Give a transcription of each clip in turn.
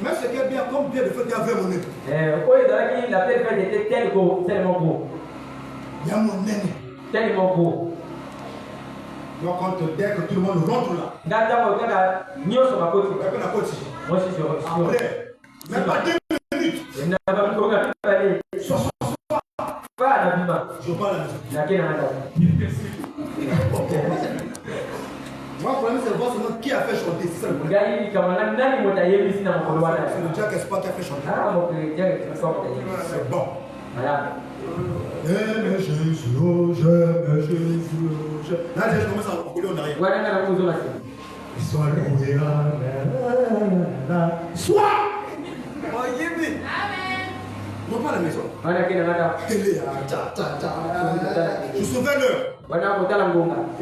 Mais ce qui est bien, comme bien de faire, il y a vraiment mon nez. La pleine fête était tellement gros. Il y a mon nez. Tellement gros. Donc, dès que tout le monde rentre là, Moi aussi, après, même pas 2 minutes, je parle à la maison. Moi, le problème, c'est de voir seulement qui a fait chanter. C'est ça le problème. C'est le Jack Espoir qui a fait chanter. C'est bon. J'aime Jésus, j'aime Jésus. Là, je commence à rouler en arrière. Sois loué, amen. Sois. Non, pas à la maison. Télé, je sauvais l'heure.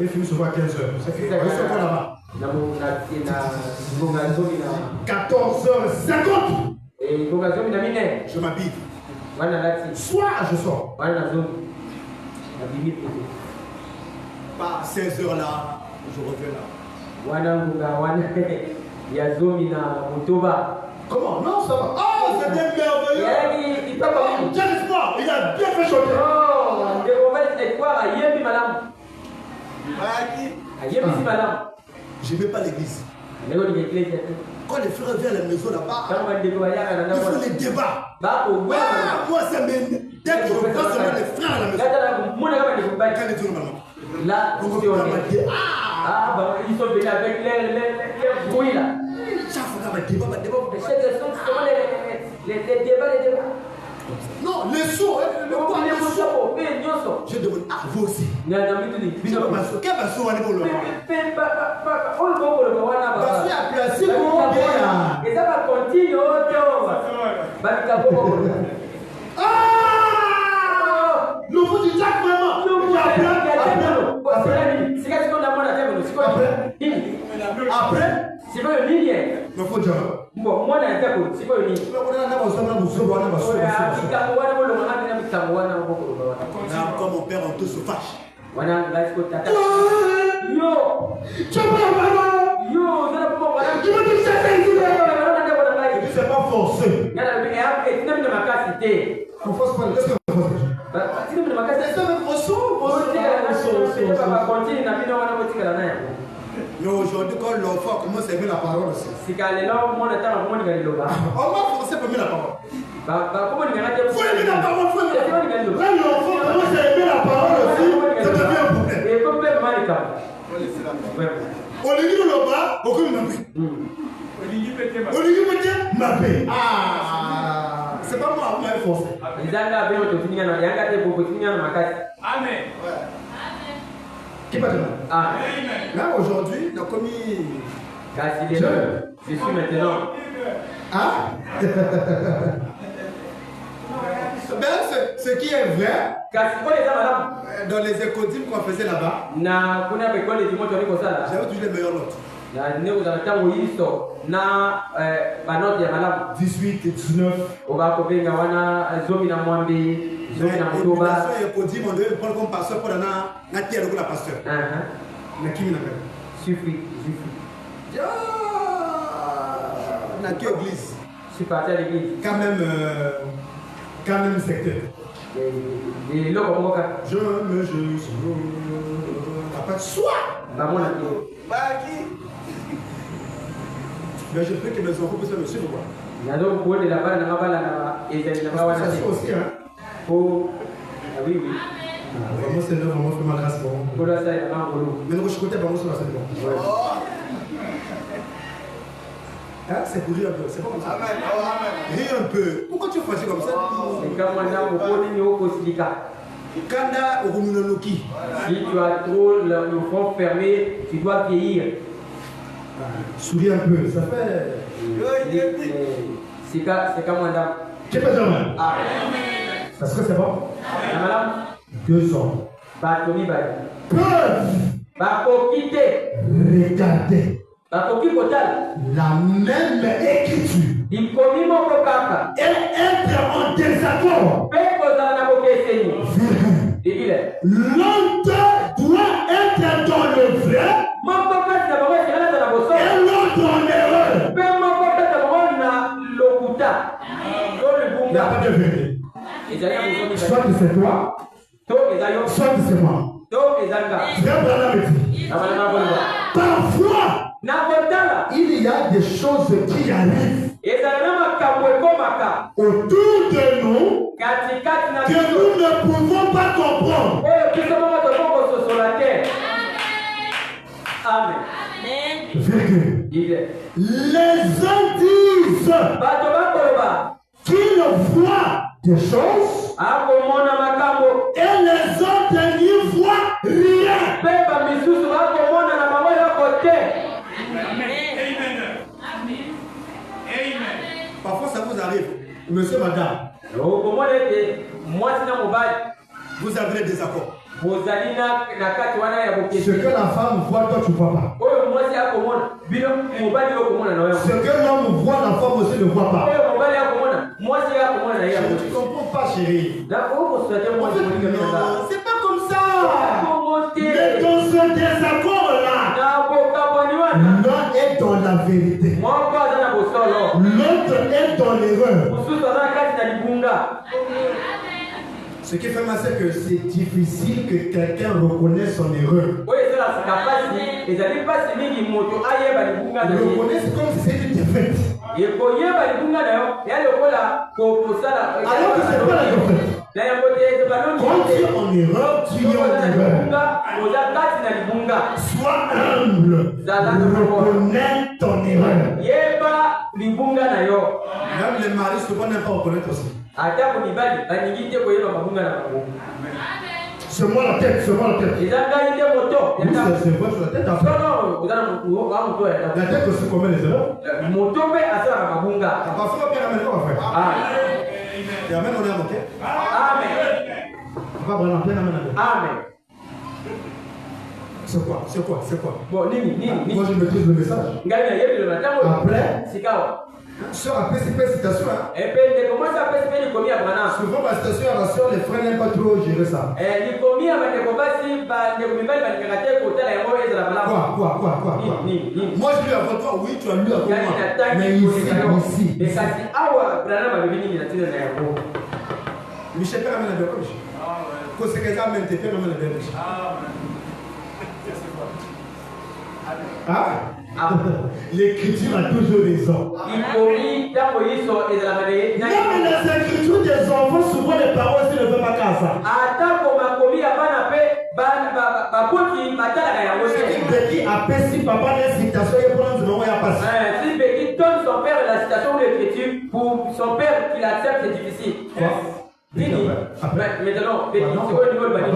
Et il finit souvent à 15h. C'est fini. On se voit là-bas. 14h50. Je m'habille. Soit je sors. Pas à 16h là, je reviens là. Comment? Non, ça va. Oh, c'était merveilleux. Quel espoir. Il a bien fait chanter. Je ne vais pas à l'église. Quand les frères viennent à la maison là-bas, il faut les débats. Moi, c'est mes. Dès que je vois seulement les frères à la maison, quand les gens normalement. Là, ils sont venus avec les bruits là. Les débats. Non, les sons, je demande à vous aussi. Quel basso on est pour le moment? Basso a placé pour bien. Et ça va continuer. Le fou du Jack vraiment. Après, c'est pas une ligne. le fou du Bon, moi, c'est pas une ligne. Quand mon père en tout se fâche. Yo! C'est pas forcé. On force pas. Qu'est-ce qu'on force? Mais aujourd'hui, quand l'enfant commence à aimer la parole aussi. On va forcer pour aimer la parole. Faut aimer la parole, faut aimer la parole. Quand l'enfant commence à aimer la parole aussi, ça devient un problème. Olingi le bas, aucun Mbappé. Olingi peut Mbappé. Ah, c'est pas moi, vous m'avez forcé. Amen. Qui va demain? Là aujourd'hui, il a commis. Je suis maintenant. Ah? Ben, ce qui est vrai, dans les écoles qu'on faisait là-bas, j'avais toujours les meilleures notes. 18 et 19. On devait prendre comme pasteur pour la pasteur. Mais qui m'a fait? Suffit. On a quelle église? Je suis parti à l'église. Quand même secteur. Je me Jésus. T'as pas de soi. Mais je prie que mes enfants puissent me suivre. C'est aussi, hein? Oui. Vraiment, c'est là, vraiment, fais ma grâce pour moi. Mais je suis content, vraiment, sur la scène. Hein? C'est pour rire un peu, c'est pas comme ça. Rire un peu. Pourquoi tu fais comme ça? Kanda Orumunanoki. Si tu as trop le front fermé, tu dois vieillir. Souris un peu, ça fait. C'est comme un dame. Tu fais ça, man? Parce que c'est bon? Madame? 200. Batomi Badi. Peuvent. Bakokite. Regardez. Bakoki Kotal. La même écriture. Elle entre en désaccord. L'homme doit être dans le vrai et l'autre dans le Il n'y a pas de vérité. Soit que c'est toi, soit que c'est moi. Frère Branham dit, parfois, il y a des choses qui arrivent autour de nous que nous ne pouvons pas comprendre. Amen. Virgule. Les uns disent qu'ils voient des choses et les autres n'y voient rien. Parfois ça vous arrive, monsieur, madame. Vous avez des accords. Ce que la femme voit, toi tu ne vois pas. Ce que l'homme voit, la femme aussi ne voit pas. Tu ne comprends pas, chérie. C'est pas comme ça. Mais dans ce désaccord-là, l'un est dans la vérité. L'autre est dans l'erreur. Ce qui fait mal, c'est que c'est difficile que quelqu'un reconnaisse son erreur. Reconnaître, c'est comme si c'était une défaite. Alors que c'est pas la défaite. Quand tu es en erreur, tu es en erreur. Sois humble. Reconnais ton erreur. Même les maris souvent n'aiment pas reconnaître aussi. C'est moi la tête, c'est moi la tête. Oui, c'est votre la tête. La tête aussi commet les erreurs. Parfois, bien amené, on va faire. Et amen, on est à moquer. Amen. Amen. C'est quoi? C'est quoi? C'est quoi? Bon, moi, je maîtrise le message. Après, sur la citation, souvent ma citation, les frères n'aiment pas trop gérer ça. Quoi? Moi je lis avant toi, oui, tu as lu avant moi. Mais ici. Michel Père amène la belle. Quand c'est quelqu'un amène tes pères amène la belle. Ah, l'écriture a toujours raison. Même les écritures des enfants, souvent les parents aussi ne veulent pas qu'à ça. Dès qu'il appelle si papa a une citation, il prend du nom et a passé. Si Becky donne son père la citation de l'écriture, pour son père qu'il accepte, c'est difficile. Maintenant, Becky, c'est quoi le niveau de Bani?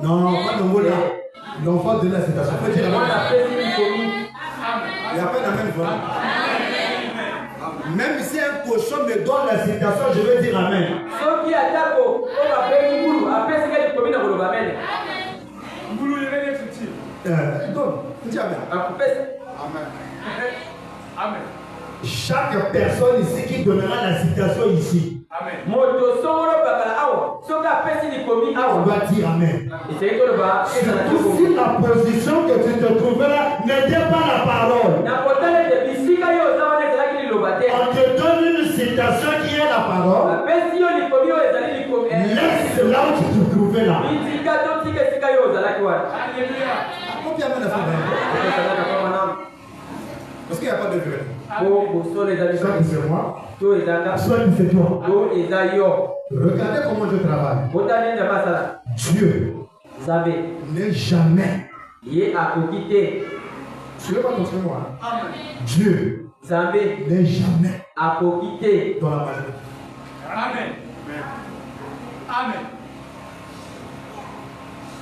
Non, pas de mot là. L'enfant de la citation. Il n'y a pas d'amen. Même si un cochon me donne la citation, je vais dire amen. Chaque personne ici qui donnera la citation ici. Amen. On va dire amen. Surtout si la position que tu te trouves là n'était pas la parole. On te donne une citation qui est la parole. Laisse là où tu te trouvais là. Parce qu'il n'y a pas de vérité. Soit que c'est moi, soit que c'est toi. Regardez comment je travaille. Dieu n'est jamais. Tu ne veux pas contre moi. Dieu n'est jamais dans la majorité. Amen.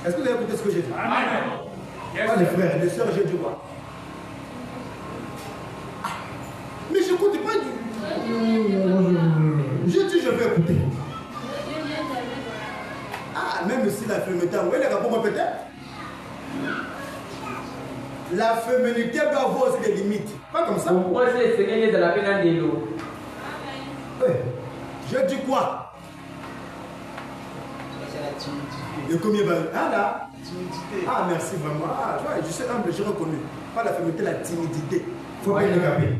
Est-ce que vous avez écouté ce que j'ai dit? Amen. Pas les frères, les sœurs, j'ai dit quoi? Mais je n'écoute pas du. Je dis, je vais écouter. Ah, même si la féminité, vous voyez les rapports, moi peut-être. La féminité doit avoir aussi des limites. Pas comme ça. Pourquoi c'est de la peine de l'eau? Je dis quoi? Et combien va. Ah là. Ah, merci vraiment. Ah, tu vois, je suis humble, j'ai reconnu. Pas la féminité, la timidité. Il faut pas y regarder.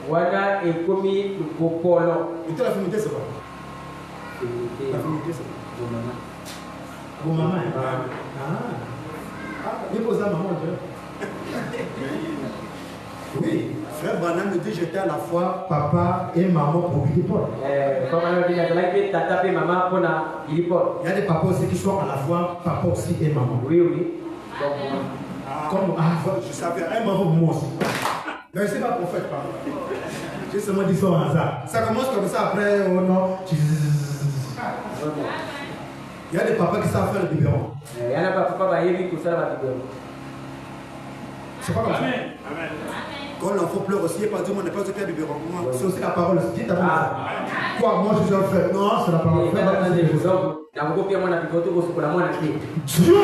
Wana ekomi popolo. Et la féminité c'est quoi? La féminité c'est quoi? Vos mamans. Il pose la maman Dieu. Oui, frère Branham me dit j'étais à la fois papa et maman pour Billy Paul. Il y a des papas aussi qui sont à la fois papa aussi et maman. Oui, oui. Comme je savais, un maman pour moi aussi. Mais c'est pas prophète, pardon. J'ai seulement dit ça au hasard. Ça commence comme ça après, oh non. Il y a des papas qui savent faire le biberon. Il y a des papas qui savent faire le biberon. C'est pas comme ça. Amen. Quand l'enfant pleure aussi, il n'y a pas de monde, n'est pas ce qu'il y a du biberon. C'est aussi la parole. Dis ta parole. Quoi, moi je suis un frère. Non, c'est la parole. Dieu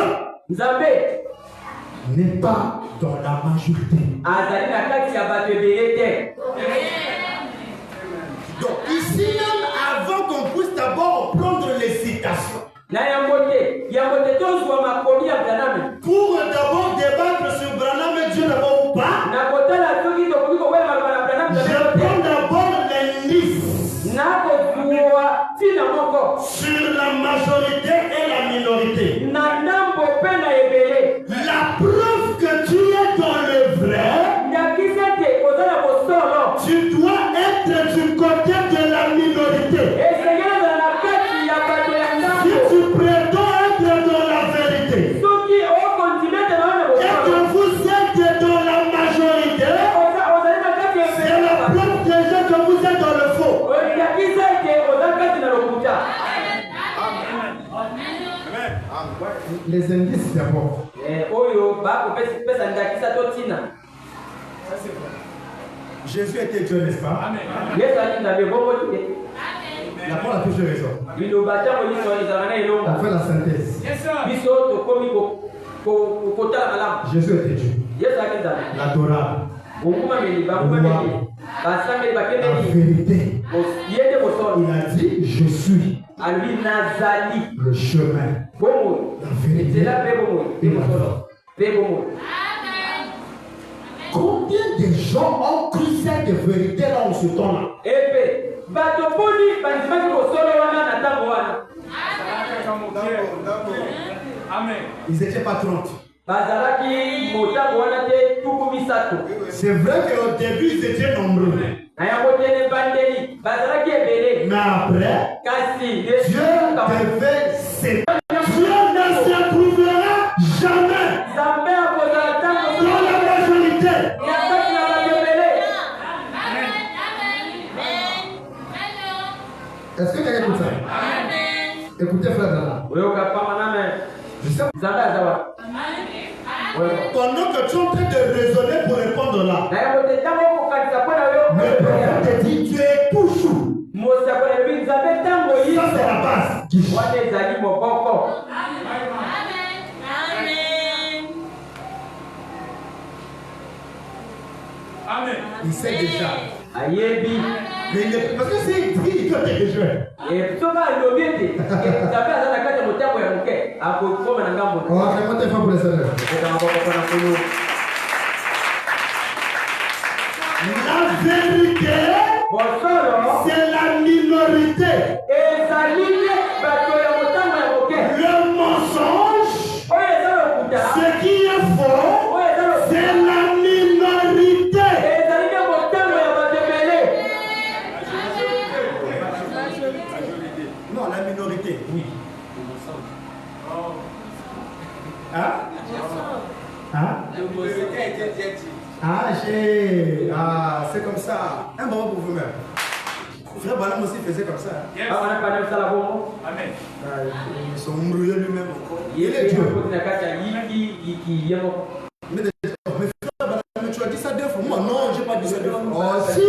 n'est pas dans la majorité. Donc ici même, avant qu'on puisse d'abord prendre les citations, pour d'abord débattre sur Branham et Dieu d'abord ou pas, je prends d'abord les listes sur la majorité et la minorité. La preuve que tu es dans le vrai, tu dois être du côté de la minorité. Si tu prétends être dans la vérité et que vous êtes dans la majorité, c'est la preuve déjà que vous êtes dans le faux. Les indices d'abord. Jésus était Dieu, n'est-ce pas? Amen. La parole a toujours raison. On fait la synthèse. Jésus était Dieu. L'adorable. La vérité. Il a dit, je suis le chemin, la vérité et la vie. Combien de gens ont cru cette vérité là en ce temps-là? Amen. Ils n'étaient pas 30. C'est vrai qu'au début ils étaient nombreux. Mais après, Dieu devait s'éteindre. Dieu ne se trouvera jamais dans la majorité. Est-ce que quelqu'un écoute ça? Écoutez, frère Dana. Pendant que tu es en train de raisonner pour répondre là, le prophète te dit tu es toujours. Ça c'est la base. Amen. Il sait déjà. Mais parce que c'est écrit que tu es déjà. On va vraiment te faire pour les salaires. La vérité, c'est la minorité. Le mensonge, ce qui est faux, c'est la minorité. Non, la minorité, oui. Hein? Hein? C'est comme ça. Un moment pour vous-même. Frère Branham aussi faisait comme ça. Yes. Amen. Ils sont embrouillés lui-même encore. Il est Dieu. Mais tu as dit ça deux fois. Moi, non, je n'ai pas dit ça deux fois. Oh, si!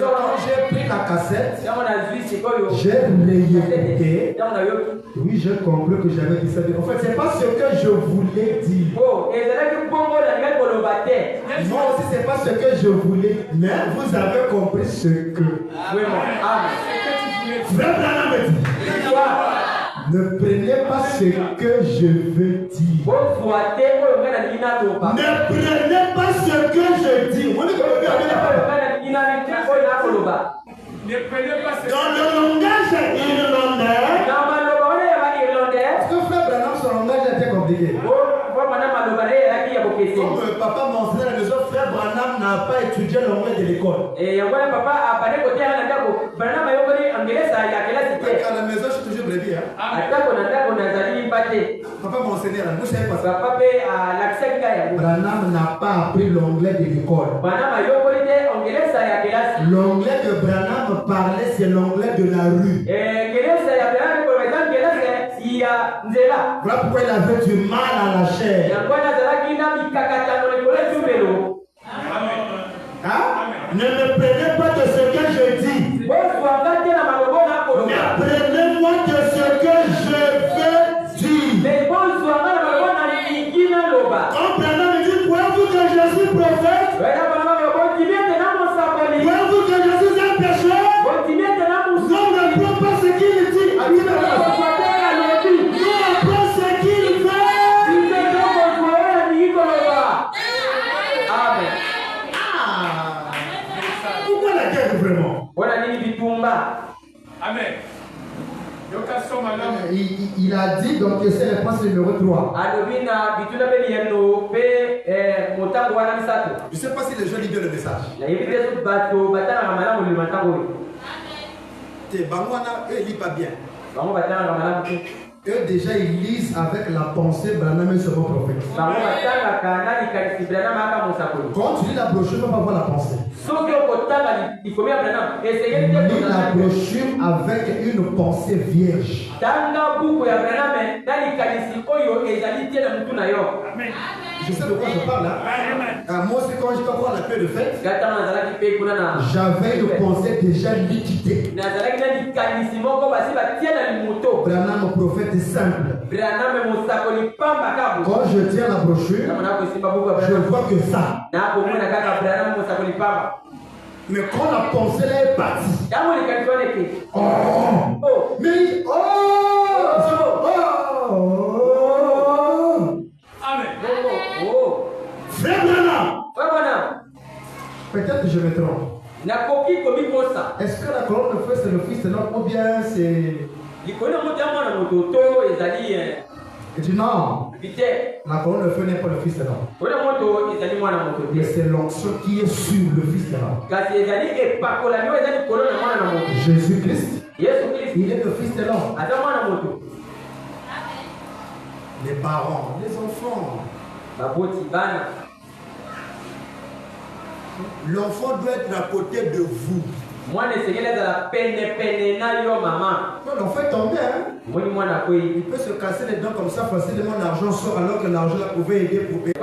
Quand j'ai pris la cassette, j'ai réécouté. Oui, j'ai compris que j'avais dit ça deux fois. En fait, ce n'est pas ce que je voulais dire. Moi aussi, ce n'est pas ce que je voulais. Mais vous avez compris ce que. Frère Branham me dit. Ne prenez pas ce que je veux dire. Ne prenez pas ce que je dis. Ne prenez pas ce Dans le langage irlandais, est-ce que frère Branham, son langage était compliqué? Comme papa mentionnait à la maison, frère Branham n'a pas étudié l'anglais de l'école. À la maison, je suis toujours brebis. Papa m'enseignait là, vous savez quoi ça? Branham n'a pas appris l'anglais de l'école. L'anglais que Branham parlait, c'est l'anglais de la rue. Voilà pourquoi il avait du mal à la chair. Hein? Ne me prenez pas de ce que je dis. Mais prenez-moi de ce que je veux dire. Quand Branham me dit, croyez-vous que je suis prophète? Croyez-vous que je suis un pécheur? Non, ne prends pas ce qu'il dit. Non, prends ce qu'il fait. Amen. Pourquoi la guerre vraiment? Amen. Il a dit, donc c'est la réponse numéro 3. Je ne sais pas si les gens lisent bien le message. Eux, ils lisent pas bien. Eux, déjà, ils lisent avec la pensée, Branham est seulement prophète. Quand tu lis la brochure, tu ne vas pas voir la pensée. Lis la brochure avec une pensée vierge. Je sais de quoi je parle là. Moi aussi, quand j'étais encore à la paix de fête, j'avais une pensée déjà liquidée. Branham, prophète simple. Quand je tiens la brochure, je vois que ça. Mais quand la pensée là est partie, Amen. Frère Branham, peut-être que je me trompe. Est-ce que la colonne de feu c'est le fils de l'homme ou bien c'est... Il dit non. La colonne de feu n'est pas le fils de l'homme. Mais c'est l'onction qui est sur le fils de l'homme. Jésus-Christ, il est le fils de l'homme. Les parents, les enfants. L'enfant doit être à côté de vous. Non, l'enfant est tombé, hein? Il peut se casser les dents comme ça facilement, l'argent sort alors que l'argent pouvait aider pour payer.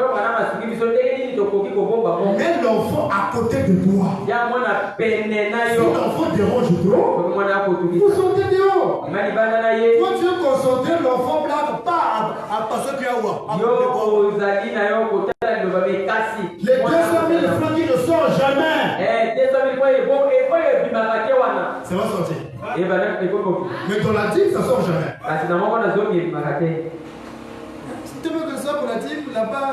Mais l'enfant à côté de toi. Si l'enfant dérange trop, vous sortez dehors. Quand tu veux concentrer l'enfant blague, pas à passer puis à voir. Les 200 000 francs qui ne sortent jamais. Ça va sortir. Mais dans la dîme, ça sort jamais. Si tu veux que ça pour la dîme, là-bas,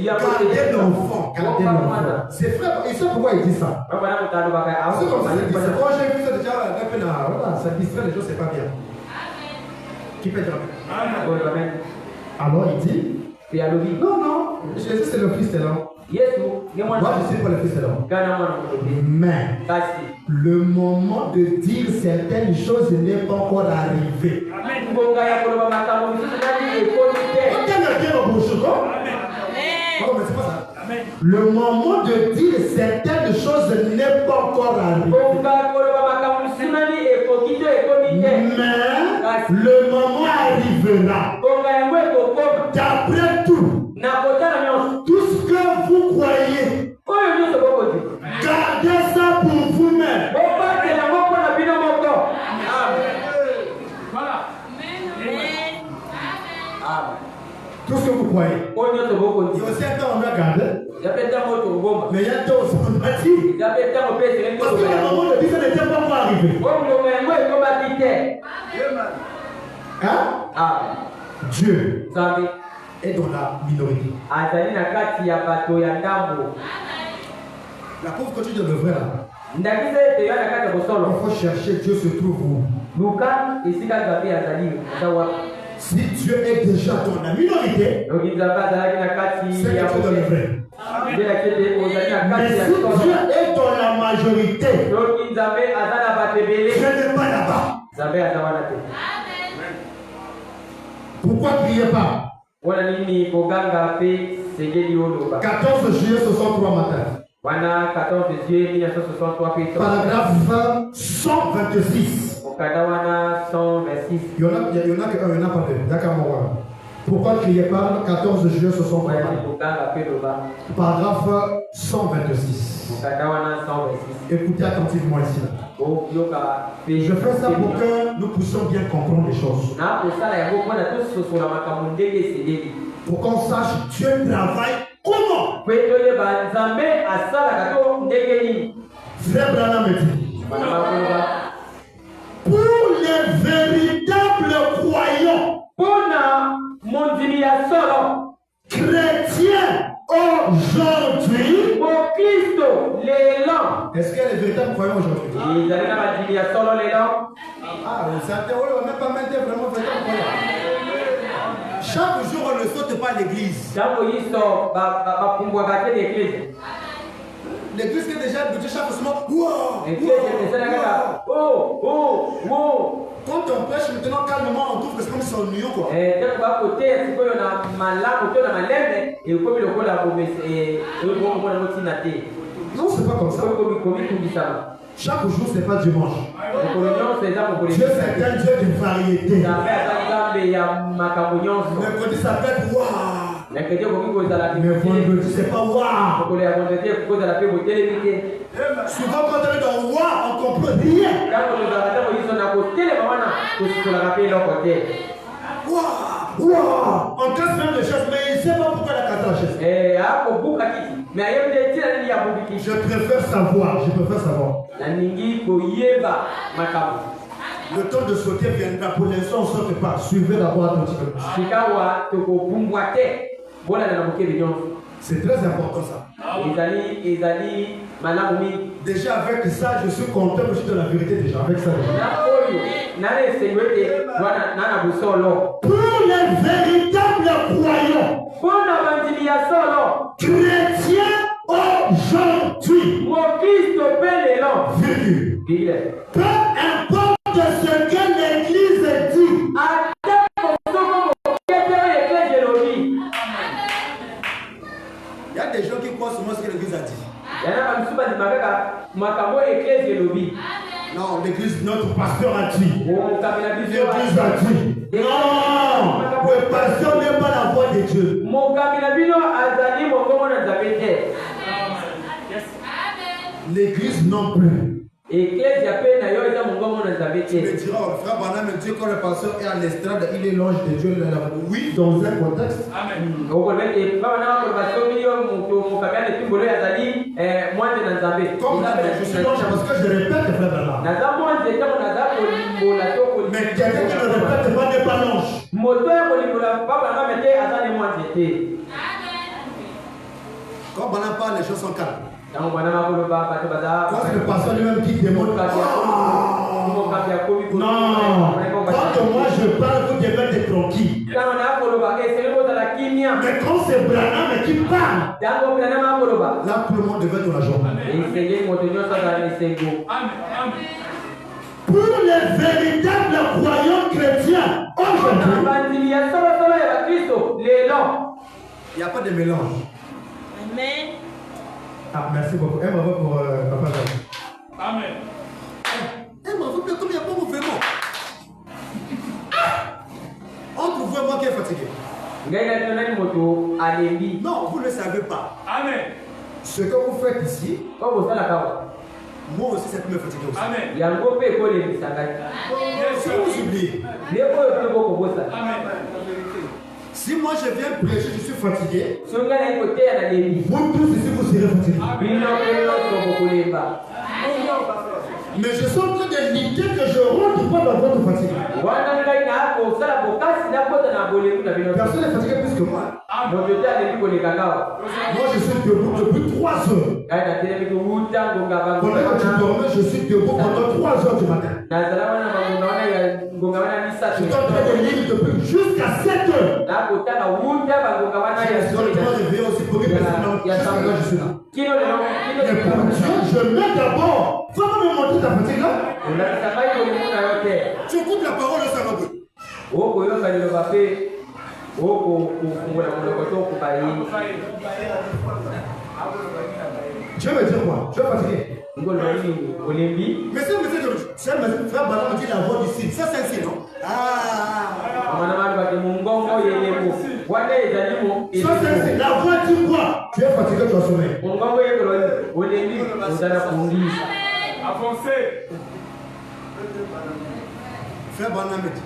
gardez l'enfant. C'est frère, et ça pourquoi il dit ça? C'est comme ça, c'est quand j'ai vu ça déjà, ça distrait les gens, c'est pas bien. Qui peut dire amen? Alors il dit, non, non, Jésus c'est le fils de l'homme. Moi je suis pas le fils de l'homme. Mais le moment de dire certaines choses n'est pas encore arrivé. Le moment de dire certaines choses n'est pas encore arrivé. Mais le moment arrivera. D'après tout ce que vous croyez, gardez ça pour vous-même. Tout ce que vous croyez. Il y a aussi un temps où on a gardé. Mais il y a un temps où on a dit. Parce que le moment de dire ça n'était pas encore arrivé. Hein? Dieu est dans la minorité. La pauvre que tu de vrai là. Il faut chercher Dieu se trouve où. Si Dieu est déjà dans la minorité, c'est que tu es dans le vrai. Mais si Dieu est dans la majorité, je n'ai pas là-bas. Pourquoi crier pas? 14 juillet 63 matin. 14 juillet 1963. Paragraphe 126. Il y en a pas deux. D'accord. Pourquoi crier pas 14 juillet 63 Paragraphe 126. Écoutez attentivement ici. Je fais ça pour que nous puissions bien comprendre les choses. Pour qu'on sache Dieu travaille comment. Frère Branham me dit, pour les véritables croyants, chrétiens aujourd'hui, est-ce qu'il y a les véritables croyants aujourd'hui? Ah, vous savez, on n'a pas maintenant vraiment véritable croyant. Chaque jour, on ne saute pas à l'église. L'église qui est déjà habituée chaque semaine. Quand on prêche maintenant calmement, on trouve que c'est comme si c'est ennuyeux quoi. Non, c'est pas comme ça. Chaque jour, c'est pas dimanche. Dieu c'est un Dieu de variété. Mercredi, ça peut être waouh. Mais vendredi, c'est pas waouh. Souvent, quand on est dans waouh, on comprend rien. Waouh, on casse même les choses, mais il ne sait pas pourquoi la casse la chaise. Je préfère savoir. Le temps de sauter viendra. Pour l'instant, on ne saute pas. Suivez d'abord attentivement. C'est très important ça. Déjà avec ça, je suis content que je suis de la vérité déjà. Avec ça pour les véritables croyants, chrétiens aujourd'hui, peu importe ce que l'église dit, il y a des gens qui croient seulement ce que l'église a dit. Non, l'église, notre pasteur a dit. L'église a dit. Non, le pasteur n'est pas la voix de Dieu. L'église non plus. Tu me diras, frère Branham me dit quand le pasteur est à l'estrade, il est l'ange de Dieu. Oui, dans un contexte. Amen. Comme je suis l'ange parce que je répète, frère Branham. Mais quelqu'un qui ne répète pas n'est pas l'ange. Quand Branham parle, les choses sont calmes. Quand le pasteur lui-même qui démontre non, quand moi je parle, vous devez être tranquille. Mais quand c'est Branham qui parle, là tout le monde devait être dans la journée. Pour les véritables croyants chrétiens, aujourd'hui, il n'y a pas de mélange. Amen. Ah, merci beaucoup. Un bravo pour Papa. Amen. Un bravo, mais comme il n'y a pas de vraiment. Entre vous et moi qui est fatigué. Non, vous ne le savez pas. Amen. Ce que vous faites ici, moi aussi, ça peut me fatiguer aussi. Amen. Si vous oubliez. Amen. Si moi je viens prêcher, je suis fatigué. Vous tous ici, vous serez fatigués. Mais je suis en train de lutter que je rentre pas dans votre fatigue. Personne n'est fatigué plus que moi. Moi, je suis debout depuis 3 heures. Pendant que tu dormais, je suis debout pendant 3 heures du matin. Je suis en train de lire depuis jusqu'à 7 heures. Je suis là. Mais pour Dieu, je mets d'abord. Faut pas me montrer ta fatigue là. Tu écoutes la parole de Sarabou. Tu veux me dire quoi? Tu es fatigué? Mais c'est frère Bala me dit la voix du signe. Ça c'est un signe, non? Ça c'est un signe. La voix dit quoi? Tu es fatigué, tu as sommeil. Avancez. Frère Bala me dit.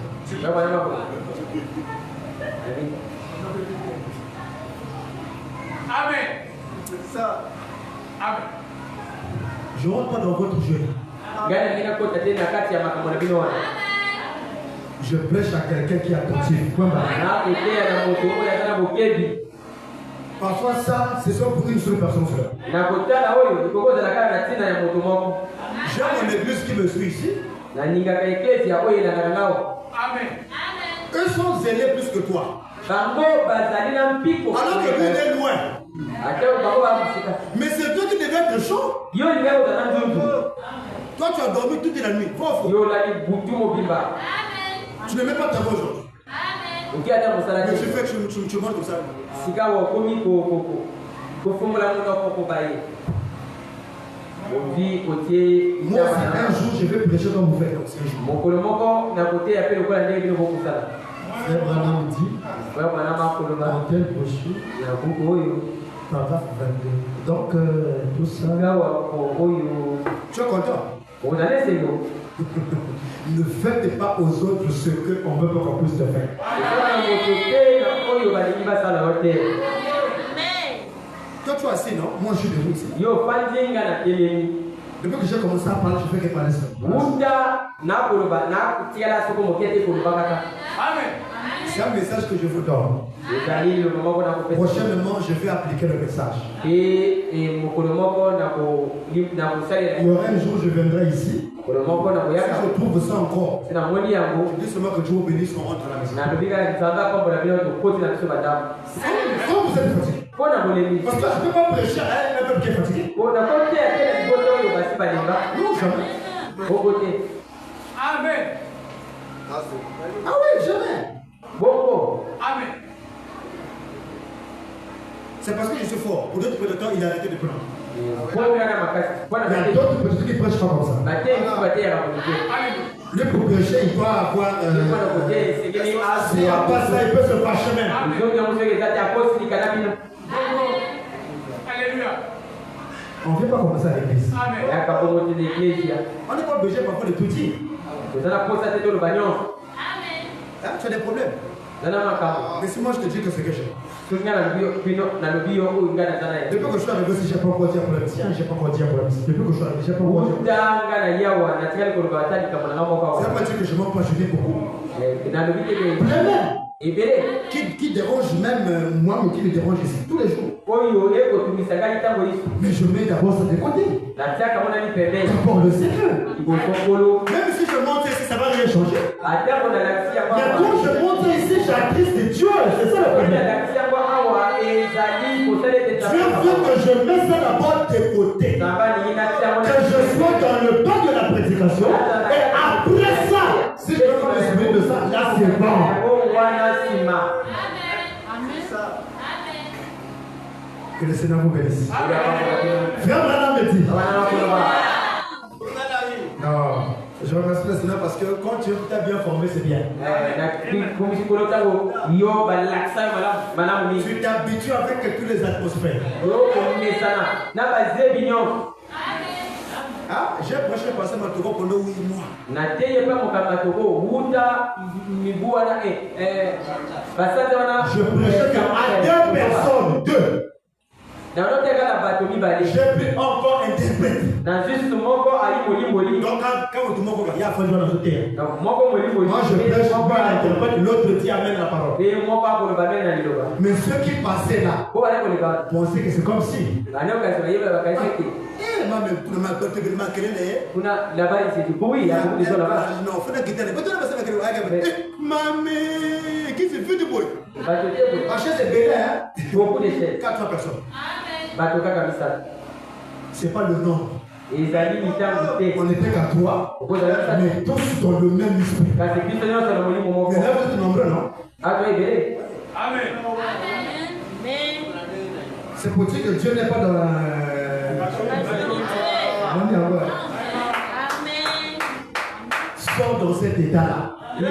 Amen. Ça. Amen. Je ne rentre pas dans votre jeu. Je prêche à quelqu'un qui est attentif. Parfois ça, c'est soit pour une seule personne seule. J'ai mon église qui me suit ici. Amen. Eux sont zélés plus que toi. Alors que lui est loin. Mais c'est toi qui devais être chaud. Toi tu as dormi toute la nuit. Tu ne mets pas ta voix aujourd'hui. Mais je fais que tu manges comme ça. Moi aussi un jour je vais prêcher comme vous faites. Frère Branham dit, dans telle brochure, paragraphe 22. Donc, tout ça. Tu es content? Ne faites pas aux autres ce qu'on veut qu'on puisse te faire. Toi, tu es assis, non? Moi, je suis debout ici. Depuis que j'ai commencé à parler, je fais que parler seul. Amen. C'est un message que je vous donne. Prochainement, je vais appliquer le message. Il y aura un jour, je viendrai ici. Si je trouve ça encore, je dis seulement que Dieu bénisse, on rentre à la maison. Quand vous êtes fatigué, parce que je ne peux pas prêcher à un peuple qui est fatigué. Non, jamais. Amen. Ah oui, jamais. Amen. C'est parce que je suis fort. Pour d'autres prédateurs, il a arrêté de prendre. Il y a d'autres petits qui prêchent pas comme ça. Le pour prêcher, il doit avoir. S'il n'y a pas ça, il peut se fâcher même. Alléluia. On ne fait pas comme ça à l'église. Amen. On n'est pas obligé parfois de tout dire. Hein, tu as des problèmes. Mais si moi je te dis que c'est que j'ai. Depuis que je suis arrivé ici, je n'ai pas encore dit pour la mission. Je n'ai pas encore dit pour la mission. Depuis que je suis arrivé, je n'ai pas encore dit. Ça veut pas dire que je ne manque pas, je dis beaucoup. Qui dérange même moi, mais qui me dérange ici tous les jours. Mais je mets d'abord ça de côté. D'abord le Seigneur. Même si je monte ici, ça ne va rien changer. Mais quand je monte ici, j'attriste Dieu. C'est ça le problème. Dieu veut que je mette ça d'abord de côté. Que je sois dans le bas de la prédication. Et après ça, si je veux me souvenir de ça, là c'est bon. Que le Seigneur vous bénisse. Frère Branham me dit. Non, je remercie le Seigneur parce que quand tu t'es bien formé, c'est bien. Tu t'habitues avec toutes les atmosphères. Ah, j'ai prêché passer ma Togo pendant 8 mois. Je prêchais à 2 personnes, 2. J'ai pris encore interprète. Donc quand vous demandez, il y a fallu dans terre. Moi je prêche pas interprète, l'autre dit amène la parole. Mais ceux qui passaient là pensaient que c'est comme si. Qui se fait du bruit? C'est bel, hein? Beaucoup de chefs. 4 personnes. C'est pas le nombre. On était qu'à 3, mais tous dans le même esprit. Mais là, vous êtes nombreux, non? Amen. C'est pour dire que Dieu n'est pas dans la. Amen. Sors dans cet état-là. Là,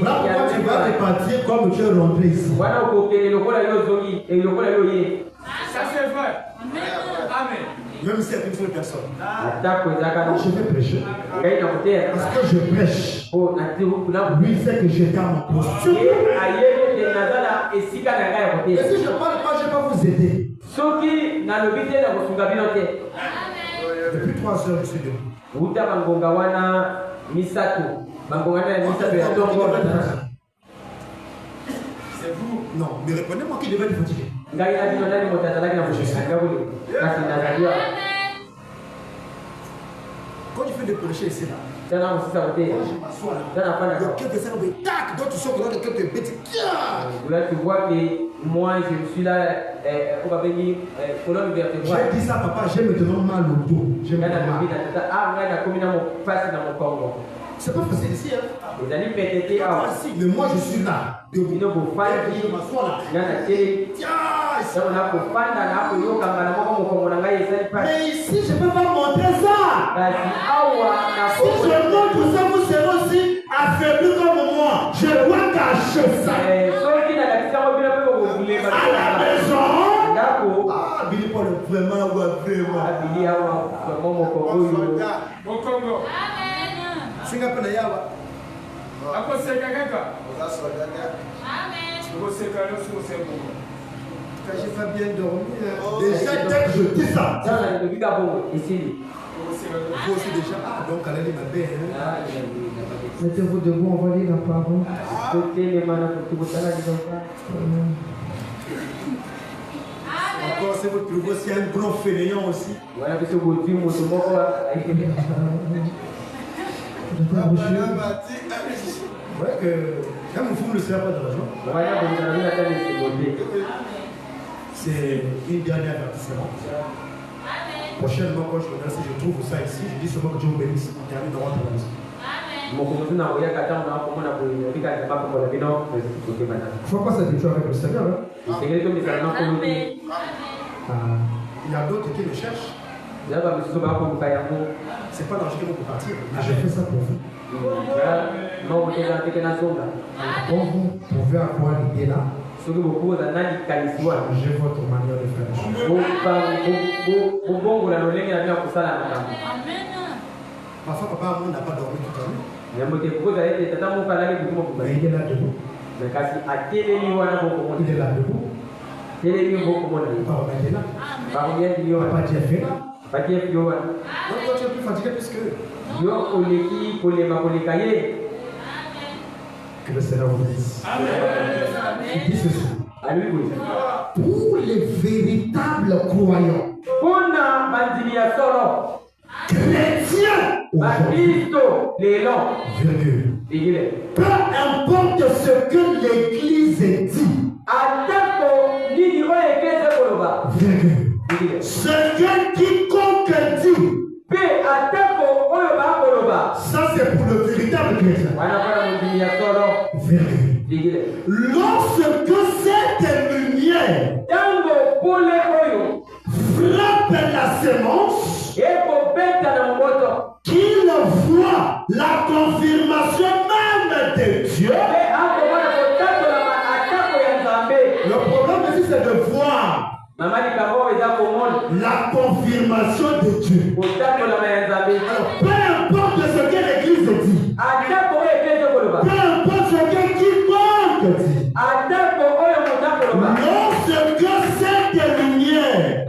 pourquoi tu vas repartir comme tu es rentré ici? Ça c'est vrai. Amen. Même si c'est une seule personne. Je vais prêcher. Parce que je prêche. Lui sait que j'étais à ma posture. Et si je ne parle pas, je ne vais pas vous aider. Depuis 3 heures, je suis debout. C'est vous. Non, mais répondez-moi qui devait être fatigué. Quand tu fais des prêcher ici là, quand je m'assois là, il y a quelques secondes, tac, donc tu sors de là, quelques petits. Là, tu vois que moi, je suis là, colonne vertébrale. J'ai dit ça, papa, j'ai maintenant mal au dos. J'ai mal. C'est pas facile ici, hein? Mais moi, je suis là. Je m'assois là. Mais ici, je ne peux pas montrer ça. Si je montre ça, vous serez aussi affaibli comme moi. Je dois cacher ça. À la maison. Ah, Billy Paul, vraiment. Au Congo. Singapour, Yawa. Quand j'ai pas bien dormi, déjà dès que je dis ça, vous aussi déjà, donc elle est ma belle. Mettez-vous debout, on va lire la parole. Encore, c'est votre trouve aussi un grand fainéant aussi. Ouais, que quand mon fou ne sert pas d'argent, c'est une dernière avertissement. Prochainement, quand je regarde, si je trouve ça ici, je dis seulement que Dieu vous bénisse. On termine de rentrer à la maison. Il ne faut pas s'habituer avec le Seigneur. Hein? Il y a d'autres qui le cherchent. C'est pas l'argent qui va vous partir. Mais je fais ça pour vous. Quand vous pouvez avoir l'idée là, changez votre manière de faire les choses. Parfois, papa n'a pas dormi toute la nuit. Mais il est là debout. Il est là debout. Papa maintenant. Papa Dieu fait là. Donc toi tu es plus fatigué plus que le Seigneur vous bénisse. Il dit ceci. Pour les véritables croyants, chrétiens, peu importe ce que l'Église dit, ce que quiconque dit, ça c'est pour le véritable chrétien. Lorsque cette lumière frappe la sémence, qu'il voit la confirmation même de Dieu. Le problème ici c'est de voir la confirmation de Dieu. Alors, peu importe ce que l'Église dit, peu importe ce que quiconque dit, lorsque cette lumière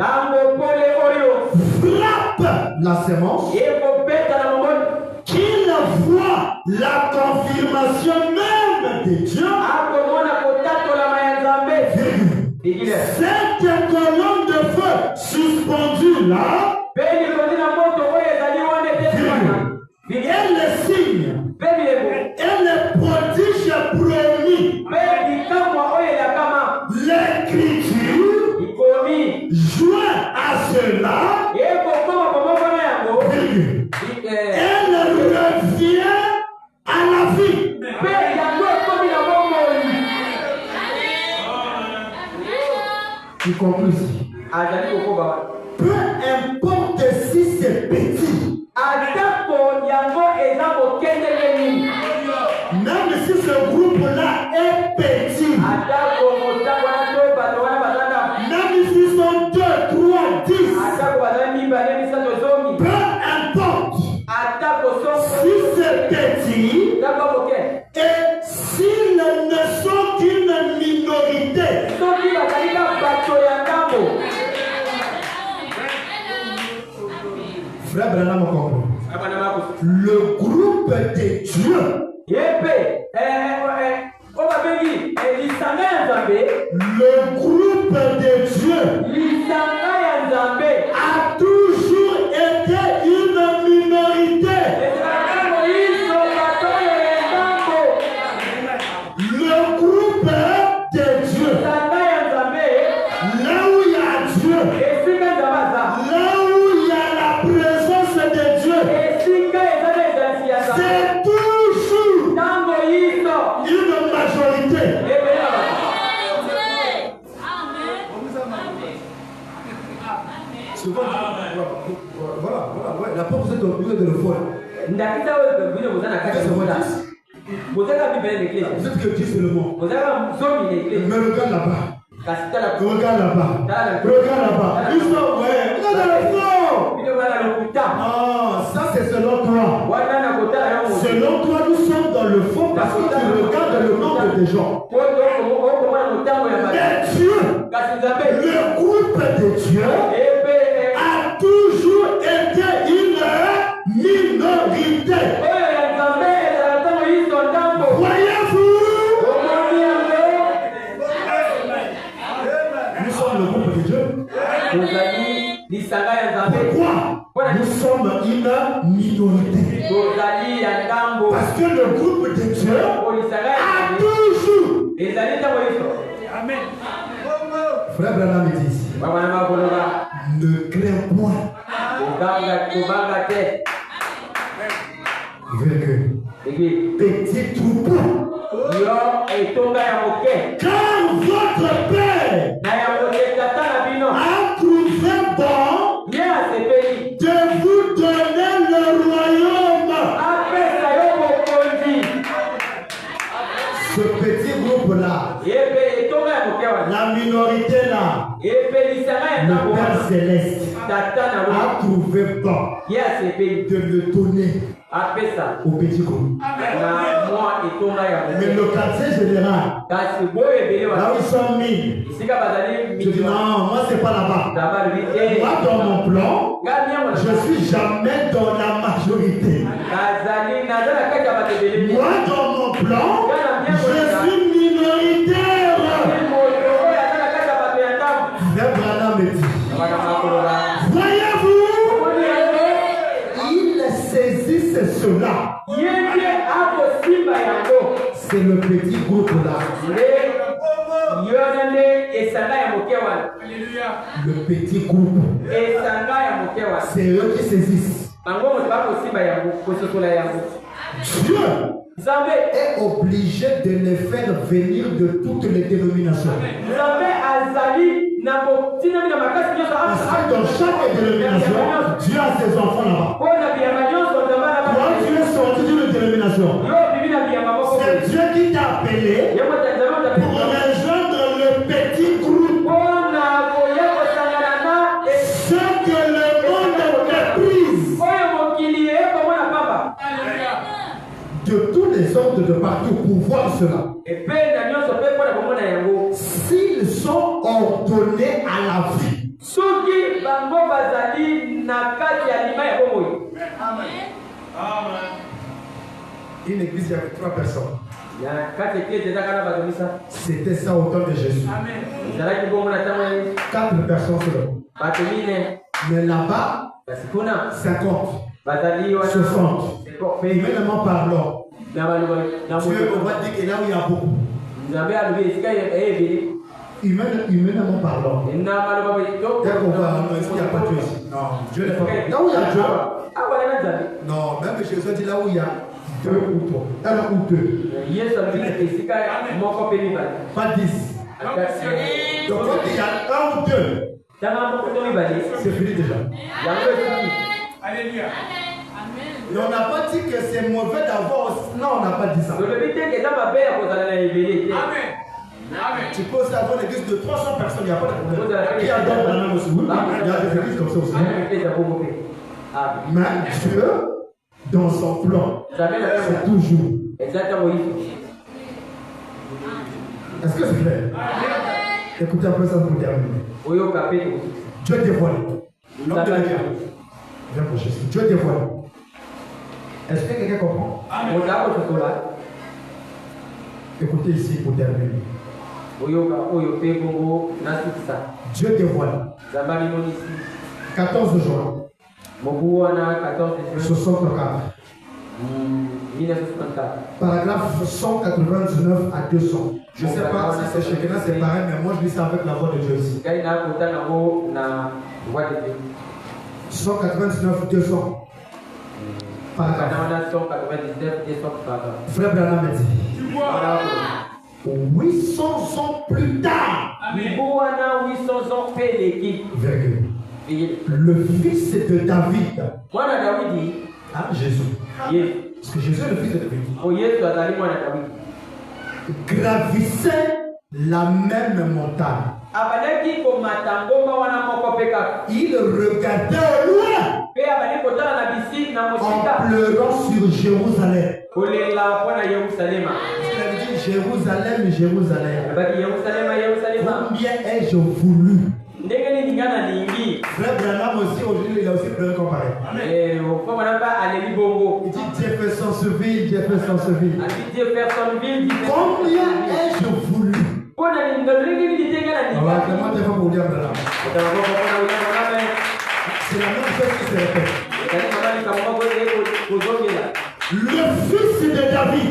colonne de feu suspendue là, et les signes, et les prodiges promis, l'écriture joint à cela, elle revient à la vie. Il conclut ici. Peu importe si c'est petit, même si ce groupe-là est petit, même s'ils sont 2, 3, 10, peu importe si c'est petit, et s'ils ne sont qu'une minorité, Frère Branham comprend. Le groupe de Dieu, le groupe de Dieu a toujours été une minorité. Le groupe de Dieu, là où il y a Dieu, là où il y a la présence de Dieu, c'est toujours une majorité. Voilà, la porte vous êtes de le voir. Vous êtes que Dieu seulement. Mais regarde là-bas. Regarde là-bas. Regarde là-bas. Ils sont, ouais. Regarde dans le fond. Non, ça c'est selon toi. Selon toi, nous sommes dans le fond parce que tu regardes le nombre de gens. Mais Dieu, le groupe de Dieu, a toujours été une minorité. Voyez-vous? Nous sommes le groupe de Dieu. Pourquoi? Nous sommes une minorité. Parce que le groupe de Dieu a toujours. Amen. Frère Branham dit, ne crains point. Petit troupeau. Quand votre Père a trouvé bon de vous donner le royaume, ce petit groupe-là, la minorité là, le Père Céleste a trouvé bon de le donner au petit groupe. Mais le quartier général, là où ils sont mis, je dis non, moi c'est pas là-bas. Moi dans mon plan, je suis jamais dans la majorité. Moi dans mon plan, je suis minoritaire. Frère Branham me dit, voyez-vous, ils saisissent cela. C'est le petit groupe là. Le petit groupe. C'est eux qui saisissent. Dieu est obligé de les faire venir de toutes les dénominations. Parce que dans chaque dénomination, Dieu a ses enfants là-bas. Toi, tu es sorti d'une dénomination. C'est Dieu qui t'a appelé pour rejoindre le petit groupe. Ce que le monde méprise. De tous les ordres de partout pour voir cela. S'ils sont ordonnés à la vie. Une église, il y avait 3 personnes. C'était ça au temps de Jésus. 4 personnes seulement. Mais là-bas, 50, 60. Humainement parlant, Dieu va dire que là où il y a beaucoup. Humainement parlant. Dès qu'on voit, est-ce qu'il n'y a pas Dieu ici? Non, Dieu n'est pas. Là où il y a Dieu. Non, même Jésus dit là où il y a 2 ou 3. 1 ou 2. Pas 10. Donc quand il y a 1 ou 2, c'est fini déjà. Alléluia. Et on n'a pas dit que c'est mauvais d'avoir. Non, on n'a pas dit ça. Amen. Amen. Tu peux aussi avoir une église de 300 personnes, il n'y a pas de problème. Qui adore Branham aussi? Oui, il y a des églises comme ça aussi. Mais Dieu, dans son plan, c'est toujours. Est-ce que c'est clair? Écoutez un peu ça pour terminer. Dieu dévoile. L'homme de Dieu. Viens pour Jésus. Dieu dévoile. Est-ce que quelqu'un comprend? Écoutez ici pour terminer. Dieu dévoile. 14 juin 64. Paragraphe 199 à 200. Je ne sais pas si c'est chez quelqu'un c'est pareil, mais moi je lis ça avec la voix de Dieu ici. 199 200. Paragraphe. Frère Branham me dit 800 ans plus tard. Le fils de David. Jésus. Parce que Jésus est le fils de David. Gravissait la même montagne. Il regardait au loin en pleurant sur Jérusalem. Il avait dit Jérusalem, Jérusalem. Combien ai-je voulu? Frère Branham aussi, aujourd'hui, il a aussi pleuré comparé. Il dit Jeffersonville, Jeffersonville. Combien ai-je voulu? Comment tu vas pour dire Branham? C'est la même chose qui se répète. Le fils de David,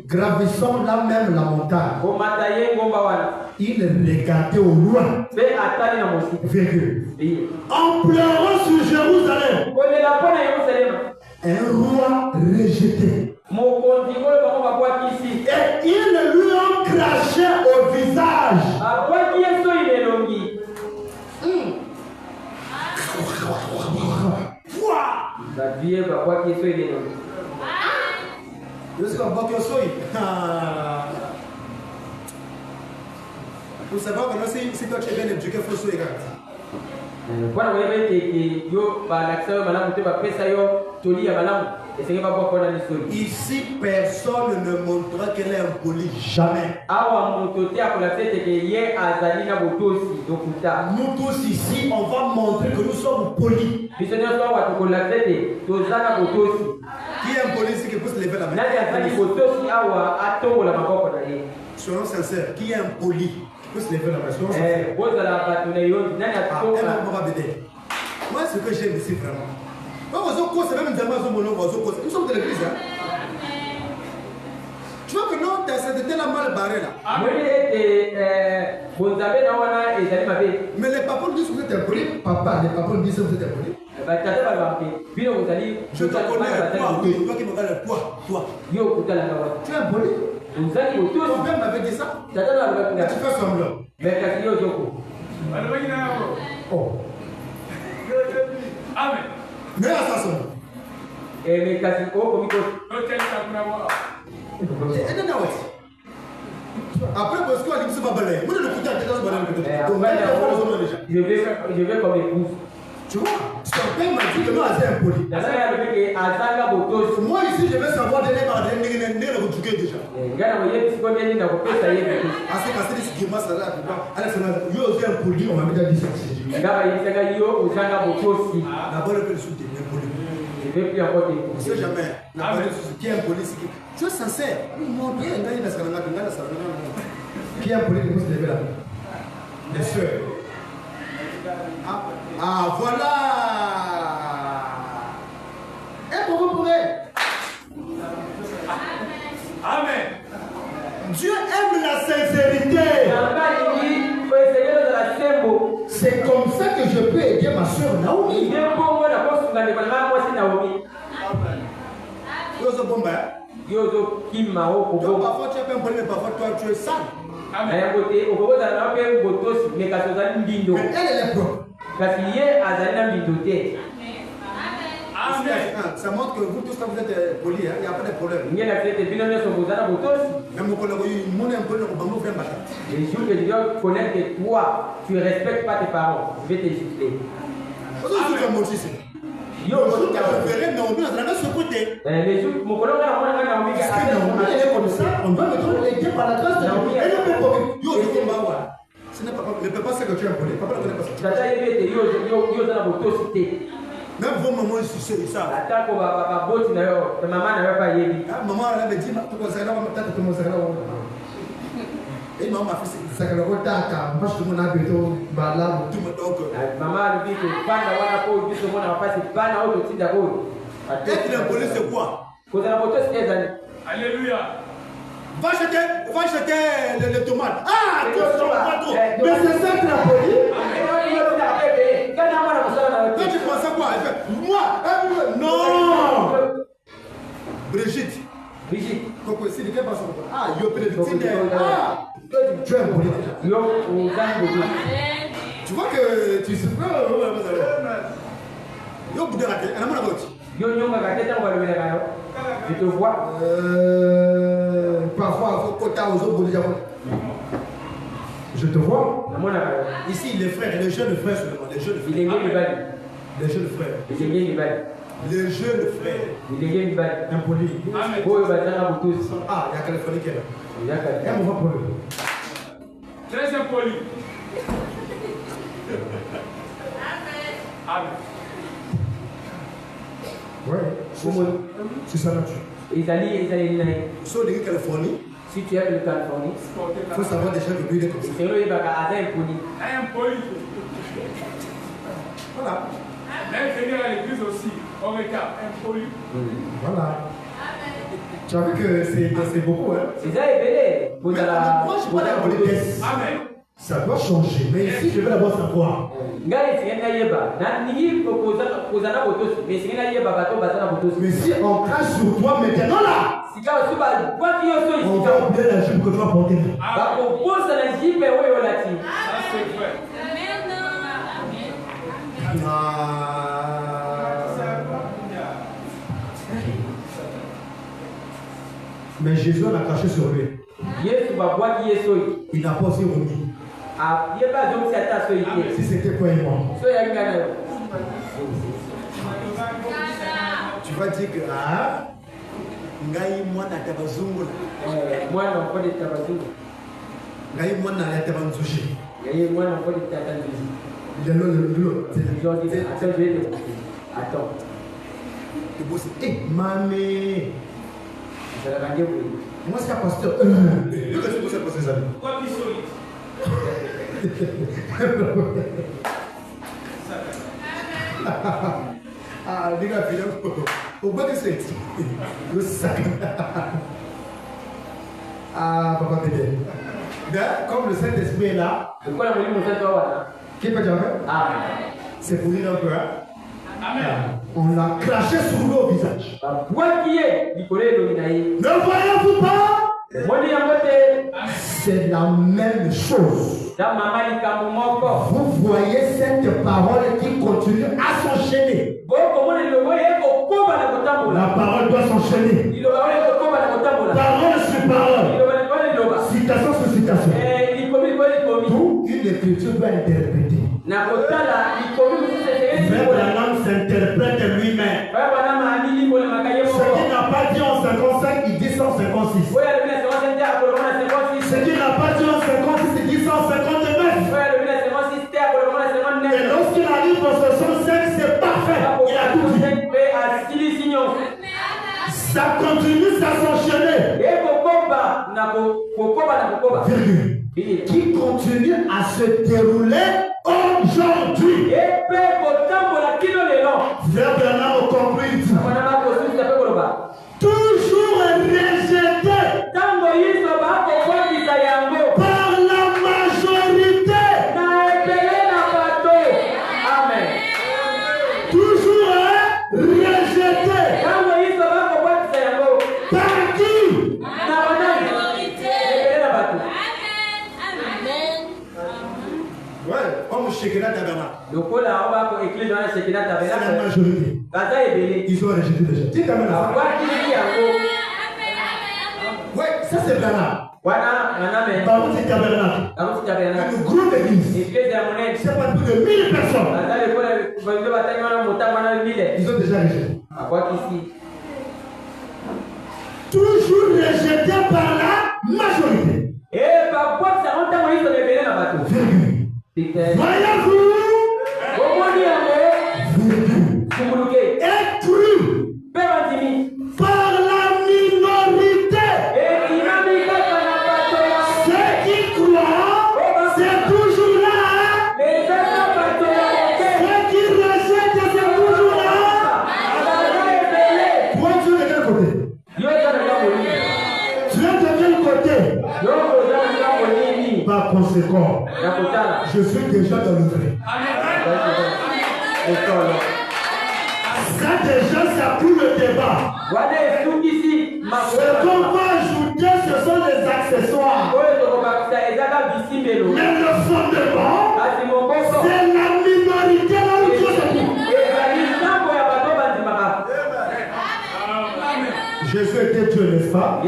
gravissant là même la montagne, il regardait au loin, en pleurant sur Jérusalem, un roi rejeté. Et ils lui ont craché au visage. Vous savez que si toi tu es bien éduqué, il faut se regarder. Ici, personne ne montrera qu'elle est impolie. Jamais. Nous tous ici, on va montrer que nous sommes polis. Qui est impoli, c'est qu'il faut se lever la main. Soyons sincères. Qui est impoli? Il faut se lever la main. Soyons sincères. Moi, ce que j'aime ici vraiment. Nous sommes de l'église. Tu vois que non, c'était la mal barrée là. Mais les papas disent que vous êtes impoli. Papa, les papas disent que vous êtes impoli. Je te connais, toi, oui, toi qui me regardes, toi. Tu es impoli. Ton père m'avait dit ça. Tu fais semblant. Oh. Amen. Mais à ça sonne. Après, parce qu'on a dit que c'est pas balai. Moi, je vais comme épouse. Tu vois, son père m'a dit que non, c'est impoli. Moi, ici, je vais savoir déjà. On m'a déjà dit ça. D'abord, le père soutenir impoli. ne vais plus encore On ne t'épouser. sait jamais. Qui est impoli, tu es sincère. Non, bien, qui est impoli, il faut se lever là. Les soeurs. Ah, voilà. Et pour vous pourrez. Amen. Dieu aime la sincérité. C'est comme ça que je peux aider ma soeur Naomi. Donc parfois tu es un problème, mais parfois toi tu es sale. Mais elle est propre. Ça montre que vous tous quand vous êtes polis, il n'y a pas de problème. Les jours que Dieu connaît que toi, tu ne respectes pas tes parents, je vais te gifler. Les jours que je verrai Naomi, on va se côté. Les jours, mon collègue, parce que Naomi, elle est comme ça, on doit mettre les par la grâce de Naomi. Elle ne peut pas. Ce n'est pas, ne peut pas ce que tu es impoli. Papa ne connaît pas ça. Même vos mamans, ils savent ça. Maman, elle me dit, et maman m'a fait ça. Moi, je te montre un peu de balade. Maman, elle dit que être impoli, c'est quoi? Alléluia. Va jeter les tomates. Ah, tu ne pas trop. Mais c'est ça qui est impoli. Toi, tu penses à quoi? Moi, non. Brigitte. Ah, tu es impoli. Tu vois que tu sais pas. Je te vois. Parfois, je te vois. Ici, les frères, les jeunes frères seulement. Les jeunes frères. Les jeunes frères. Les jeunes frères. Impolis. Ah, il y a Californie qui est là. Elle me va pour eux. Très impoli. Amen. Ouais. C'est ça nature. Sauf les Californie. Si tu es de Californie, il faut savoir déjà que lui il est comme ça. Impoli. Voilà. Même venir à l'église aussi, on regarde, impoli. Voilà. Tu as vu que c'est beaucoup, hein? C'est ça, et moi, je parle de politesse. Amen. Ça doit changer. Mais ici, je vais d'abord savoir. Mais si on crache sur toi maintenant là, on va oublier la jupe que tu vas porter. Ça c'est vrai. Mais Jésus en a craché sur lui. Il n'a pas aussi remis. Si c'était quoi et moi? Tu vas dire que Ngai mwana tabazungu. Mwana mfodi tabazungu. Ngai mwana tabanzushi. Ngai mwana mfodi tabanzushi. Attends. Mamé. Moi, c'est un pasteur. Ah, les gars, au bas de c'est le sac. Ah, papa Pédé. Comme le Saint-Esprit est là, qui peut dire? C'est pour dire un peu, hein? Amen. On l'a craché sur lui au visage. Ne voyez-vous pas? C'est la même chose. Vous voyez cette parole qui continue à s'enchaîner. La parole doit s'enchaîner. Parole sur parole. Citation sur citation. D'où une écriture doit interpréter. Frère Branham s'interprète lui-même. Ce qu'il n'a pas dit en 55, il dit 156. Ce qu'il n'a pas dit en 56, il dit 159. Et lorsqu'il arrive en 65, c'est parfait. Il a tout dit. Ça continue, ça s'enchaîner. Qui continue à se dérouler aujourd'hui. Frère Bernard au compris. Toujours rejeté par la majorité. Amen. Toujours rejeté par qui? Ouais, comme Shekinah Tabernacle. C'est la majorité. Ils ont rejeté déjà. Dis quand même ça. Ouais, ça c'est Bernard. Par contre, c'est Tabernacle. Une grande église. C'est pas plus de 1000 personnes. Ils ont déjà rejeté. Toujours rejeté par la majorité. Voyez-vous? Être cru par la minorité. Ceux qui croient, c'est toujours là. Ceux qui rejettent, c'est toujours là. Toi, tu es de quel côté? Tu es de quel côté? Par conséquent, je suis déjà dans le vrai. Ça déjà, ça coule le débat. Ce qu'on va ajouter, ce sont les accessoires. Mais le fondement, c'est la minorité là où Dieu se trouve. Jésus était Dieu, n'est-ce pas? Ce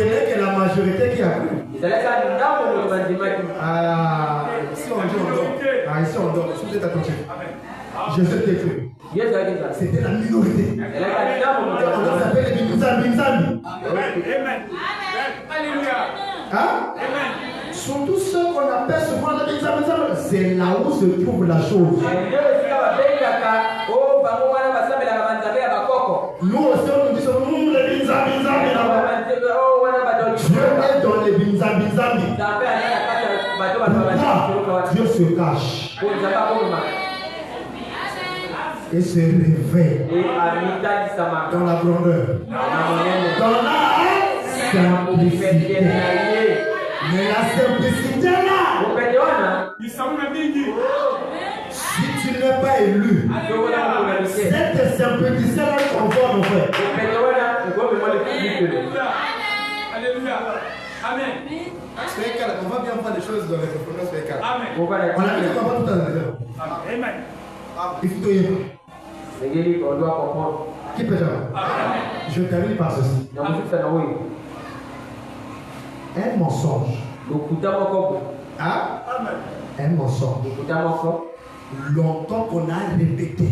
n'est que la majorité qui a cru. Ici on dort. Ici on dort. Si vous êtes attentifs. Jésus était cru. C'était la minorité. On s'appelle les Binzambi. Amen. Alléluia. Hein? Surtout ceux qu'on appelle souvent les Binzambi. C'est là où se trouve la chose. Nous aussi on nous dit les Binzambi. Dieu est dans les Binzambi. Pourquoi Dieu se cache et se réveille dans la grandeur, dans la simplicité. Mais la simplicité là, si tu n'es pas élu, cette simplicité là qu'on voit en fait. Alléluia. Amen. On va bien faire des choses dans les conférences spéciales. Amen. On a dit qu'on va tout à l'heure. Amen. Il faut y aller. Qui peut dire? Je termine par ceci. Un mensonge. Hein? Un mensonge. Longtemps qu'on a répété.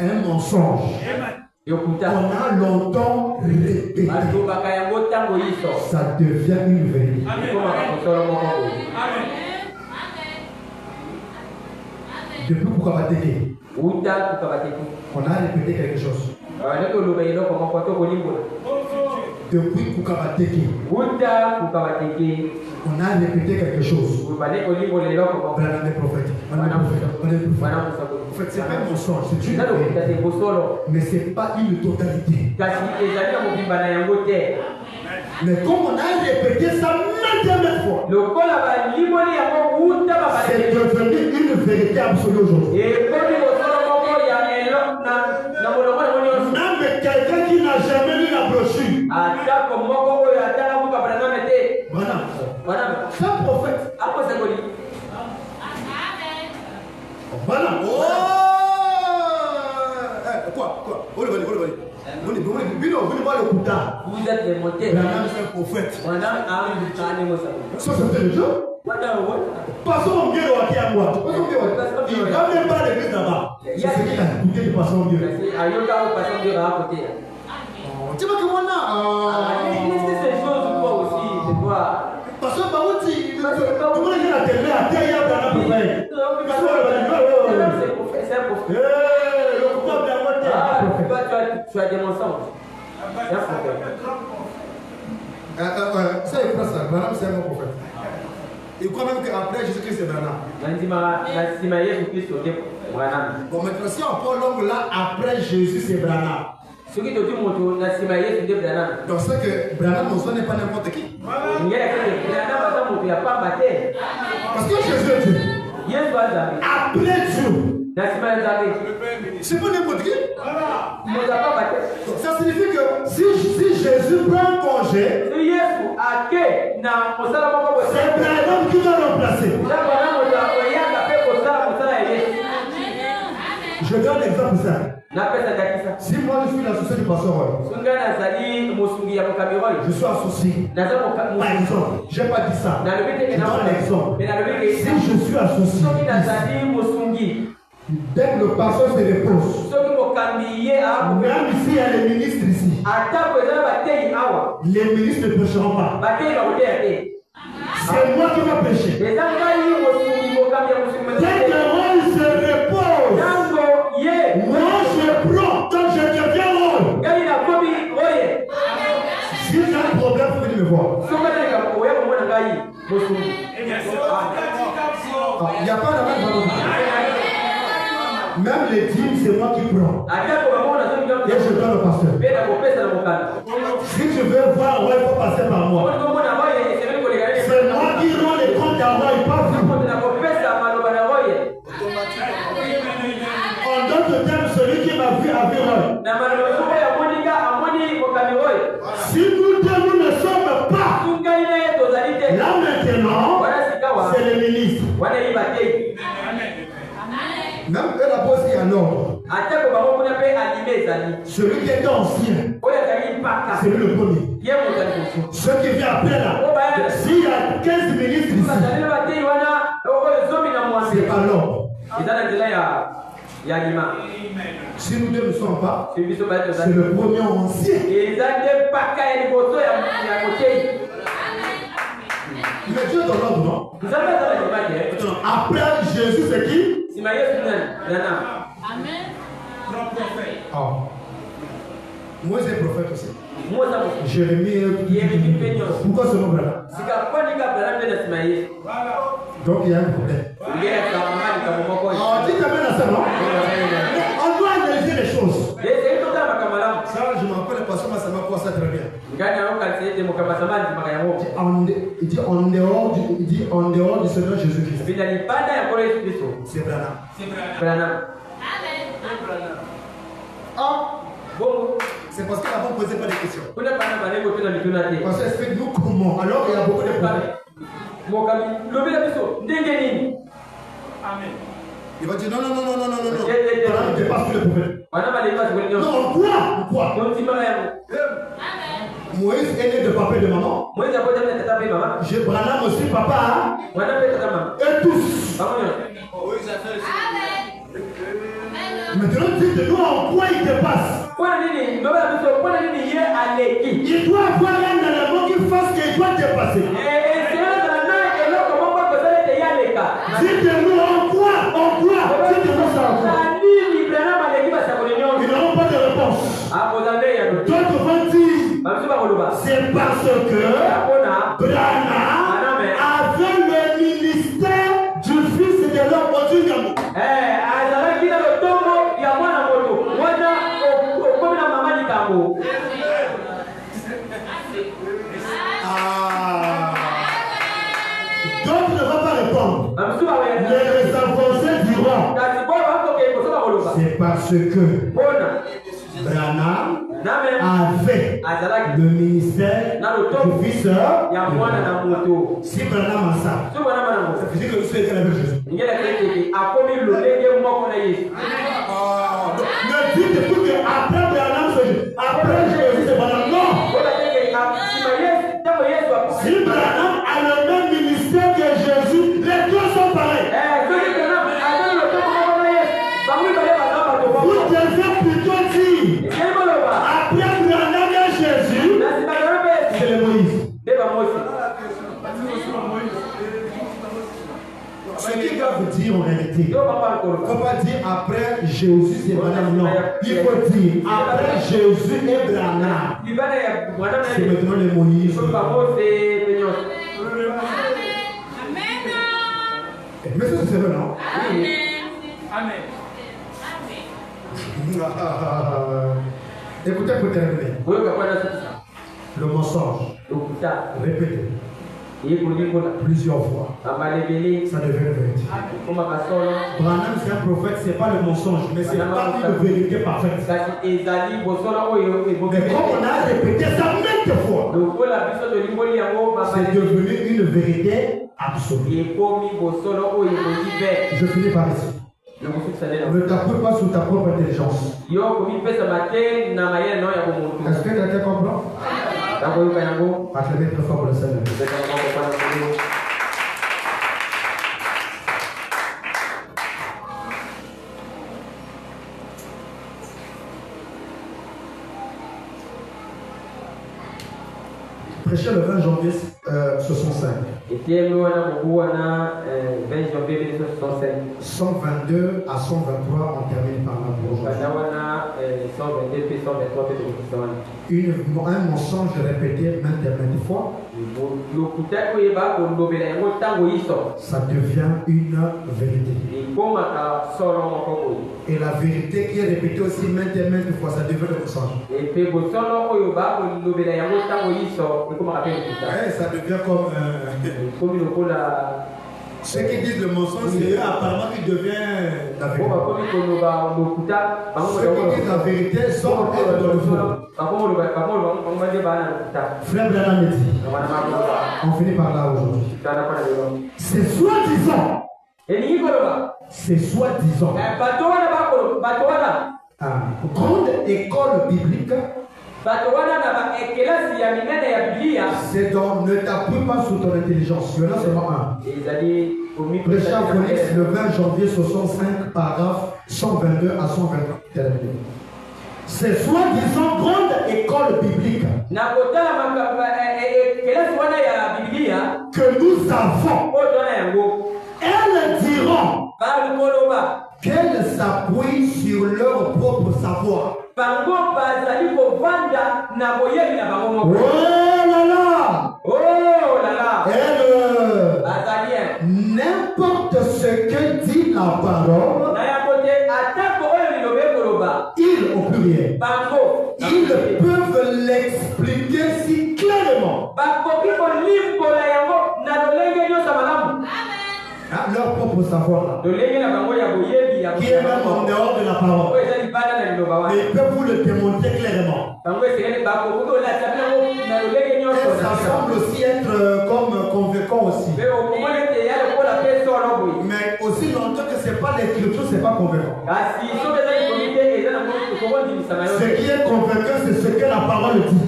Un mensonge. On a longtemps répété. Ça devient une vérité. Depuis Kukabateke, on a répété quelque chose. Depuis Kukabateke, on a répété quelque chose. On a des prophètes. En fait, c'est pas un mensonge, c'est une vérité. Mais ce n'est pas une totalité. Mais comme on a répété ça maintes fois, c'est devenu une vérité absolue aujourd'hui. Même quelqu'un qui n'a jamais lu la brochure, voilà, c'est un prophète. Voilà. Quoi? Vous êtes les montées. C'est un prophète. Ça, c'était le jeu. Passons au mieux à moi. Il ne va même pas à l'église là-bas. C'est ce qu'il a écouté de passons au mieux. Tu vois que moi là. Parce que par où tu vois la télé à terre, il y a un prophète. C'est un prophète. Ça est quoi ça? Branham, c'est un bon prophète. Il croit même qu'après Jésus-Christ, c'est Branham. Bon, maintenant, si on prend l'angle là, après Jésus, c'est Branham. Donc, c'est que Branham, on n'est pas n'importe qui. Parce que Jésus est Dieu. Après Dieu. C'est pas n'importe qui. Donc, ça signifie que si Jésus prend un congé, c'est Branham qui doit remplacer. Je donne l'exemple ça. Si moi je suis l'associé du pasteur Roy, je suis associé. Par exemple, je n'ai pas dit ça. Je donne l'exemple. Si je suis associé, dès que le pasteur se repose, même ici il y a les ministres ici, les ministres ne prêcheront pas. C'est moi qui vais prêcher. Dès que Roy se repose, moi je prends, donc je deviens Roy. Si j'ai un problème, vous venez me voir. Il n'y a pas de même. Même les dîmes, c'est moi qui prends. Et je donne au pasteur. Si je veux voir Roy, il faut passer par moi. C'est moi qui rends les comptes à Roy, pas vous. En d'autres termes, celui qui m'a vu a vu Roy. Si nous deux nous ne sommes pas, là maintenant, c'est le ministre. Même eux la pose est en ordre. Celui qui est ancien, c'est lui le premier. Ce qui vient après là, s'il y a 15 ministres ici, c'est pas l'ordre. Si nous deux ne sommes pas, c'est le premier ancien. Mais Dieu est dans l'ordre, non? Après Jésus, c'est qui? Amen. Oh. Moïse est prophète aussi. Jérémie. Pourquoi ce nom-là? Donc il y a un problème. Oh, dis Amen à ça, non? On doit analyser les choses. Ça, je me rappelle, le pasteur Massama croit ça très bien. Il dit en dehors du Seigneur Jésus-Christ. C'est Branham. Ah, bon. C'est parce qu'avant on ne posait pas de questions. Parce que explique-nous comment. Alors il y a beaucoup de problèmes. Amen. Il va dire non. Branham dépasse tous les problèmes. Non, quoi? Moïse est né de papa et de maman. J'ai Branham aussi, papa. Et tous. Maintenant, dites-nous en quoi il dépasse. Il doit avoir un élément qui fasse qu'il doit dépasser. Dites-nous en quoi? Dites-nous ça en quoi? Ils n'auront pas de réponse. D'autres vont dire c'est parce que Branham avait le ministère du fils de l'homme au Dieu. D'autres ne vont pas répondre. Les avancés diront c'est parce que Branham avait le ministère du fils de l'homme. Si Branham a ça, ça veut dire que vous êtes avec Jésus. Ne dites plus qu'après Branham, après Jésus, c'est Branham. Non! Si Branham a le même ministère que Jésus, les deux sont pareils. Vous devez plutôt dire après Branham et Jésus, c'est le Moïse. Ce qu'ils doivent dire en réalité, il ne faut pas dire après Jésus et Branham, non. Il faut dire après Jésus et Branham. C'est maintenant les Moïse. Mais ça c'est vrai, non? Amen. Écoutez pour terminer. Le mensonge. Répétez. Plusieurs fois. Ça devient une vérité. Branham c'est un prophète, c'est pas le mensonge, mais c'est pas une vérité parfaite. Mais comme on a répété ça maintes fois, c'est devenu une vérité absolue. Je finis par ici. Ne t'appuie pas sur ta propre intelligence. Est-ce que quelqu'un comprend? Acclamez très fort pour le Seigneur. Prêché le 20 janvier 65. 122 à 123, on termine par là pour aujourd'hui. Un mensonge répété maintes fois, ça devient une vérité. Et la vérité qui est répétée aussi maintes fois, ça devient le mensonge. Ça devient comme ceux qui disent le mensonge, c'est eux apparemment qui devient la vérité. Ceux qui disent la vérité sont être dans le fond. Frère Branham dit, on finit par là aujourd'hui. C'est soi-disant. C'est soi-disant. Grande école biblique. C'est donc ne t'appuie pas sur ton intelligence. Il y en a seulement un. Prêché à Phoenix le 20 janvier 65, paragraphe 122 à 123. C'est soi-disant grande école biblique que nous avons. Elles diront qu'elles s'appuient sur leur propre savoir. Oh là là! N'importe ce que dit la parole, ils au pluriel, ils peuvent l'expliquer si clairement. Leur propre savoir là, qui est même en dehors de la parole, mais ils peuvent vous le démontrer clairement. Et ça semble aussi être comme convaincant aussi. Mais aussi longtemps que ce n'est pas l'écriture, ce n'est pas convaincant. Ce qui est convaincant, c'est ce que la parole dit.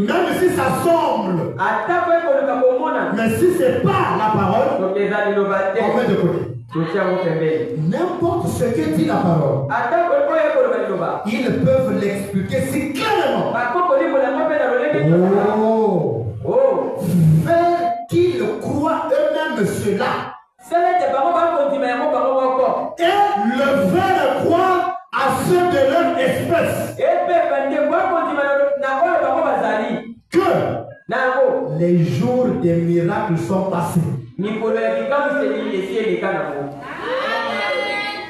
Même si ça semble. Mais si ce n'est pas la parole, on met de côté. N'importe ce que dit la parole, ils peuvent l'expliquer si clairement. Faire qu'ils croient eux-mêmes cela. Et le faire croire à ceux de leur espèce. Que les jours des miracles sont passés. Il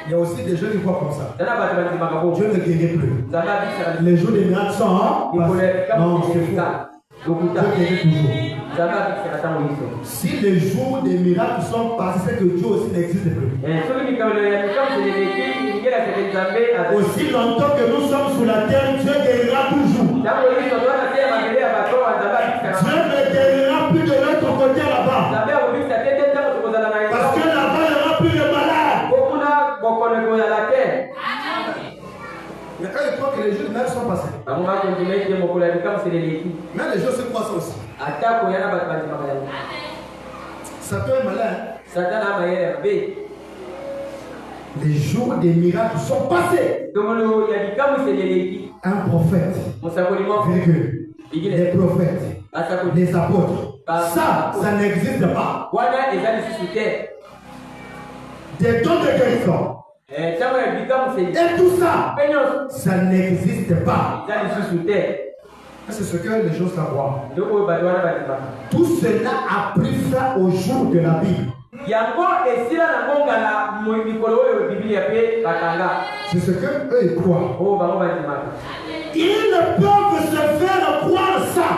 y a aussi des gens qui croient comme ça. Dieu ne guérit plus. Les jours des miracles sont passés. Non, c'est faux. Dieu guérit toujours. Si les jours des miracles sont passés, c'est que Dieu aussi n'existe plus. Aussi longtemps que nous sommes sur la terre, Dieu guérira toujours. Dieu ne guérira plus de l'autre côté là-bas. Parce que là-bas, il n'y aura plus de malades. Mais quand il croit que les jours de miracles sont passés, mais les gens se croient ça aussi. Satan est malin. Les jours des miracles sont passés. Un prophète, virgule, les prophètes, les apôtres, Ça n'existe pas. Des dons de guérison. Et tout ça, ça n'existe pas. C'est ce que les gens savent. Tout cela a pris fin au jour de la Bible. C'est ce que eux ils croient. Ils ne peuvent se faire croire ça.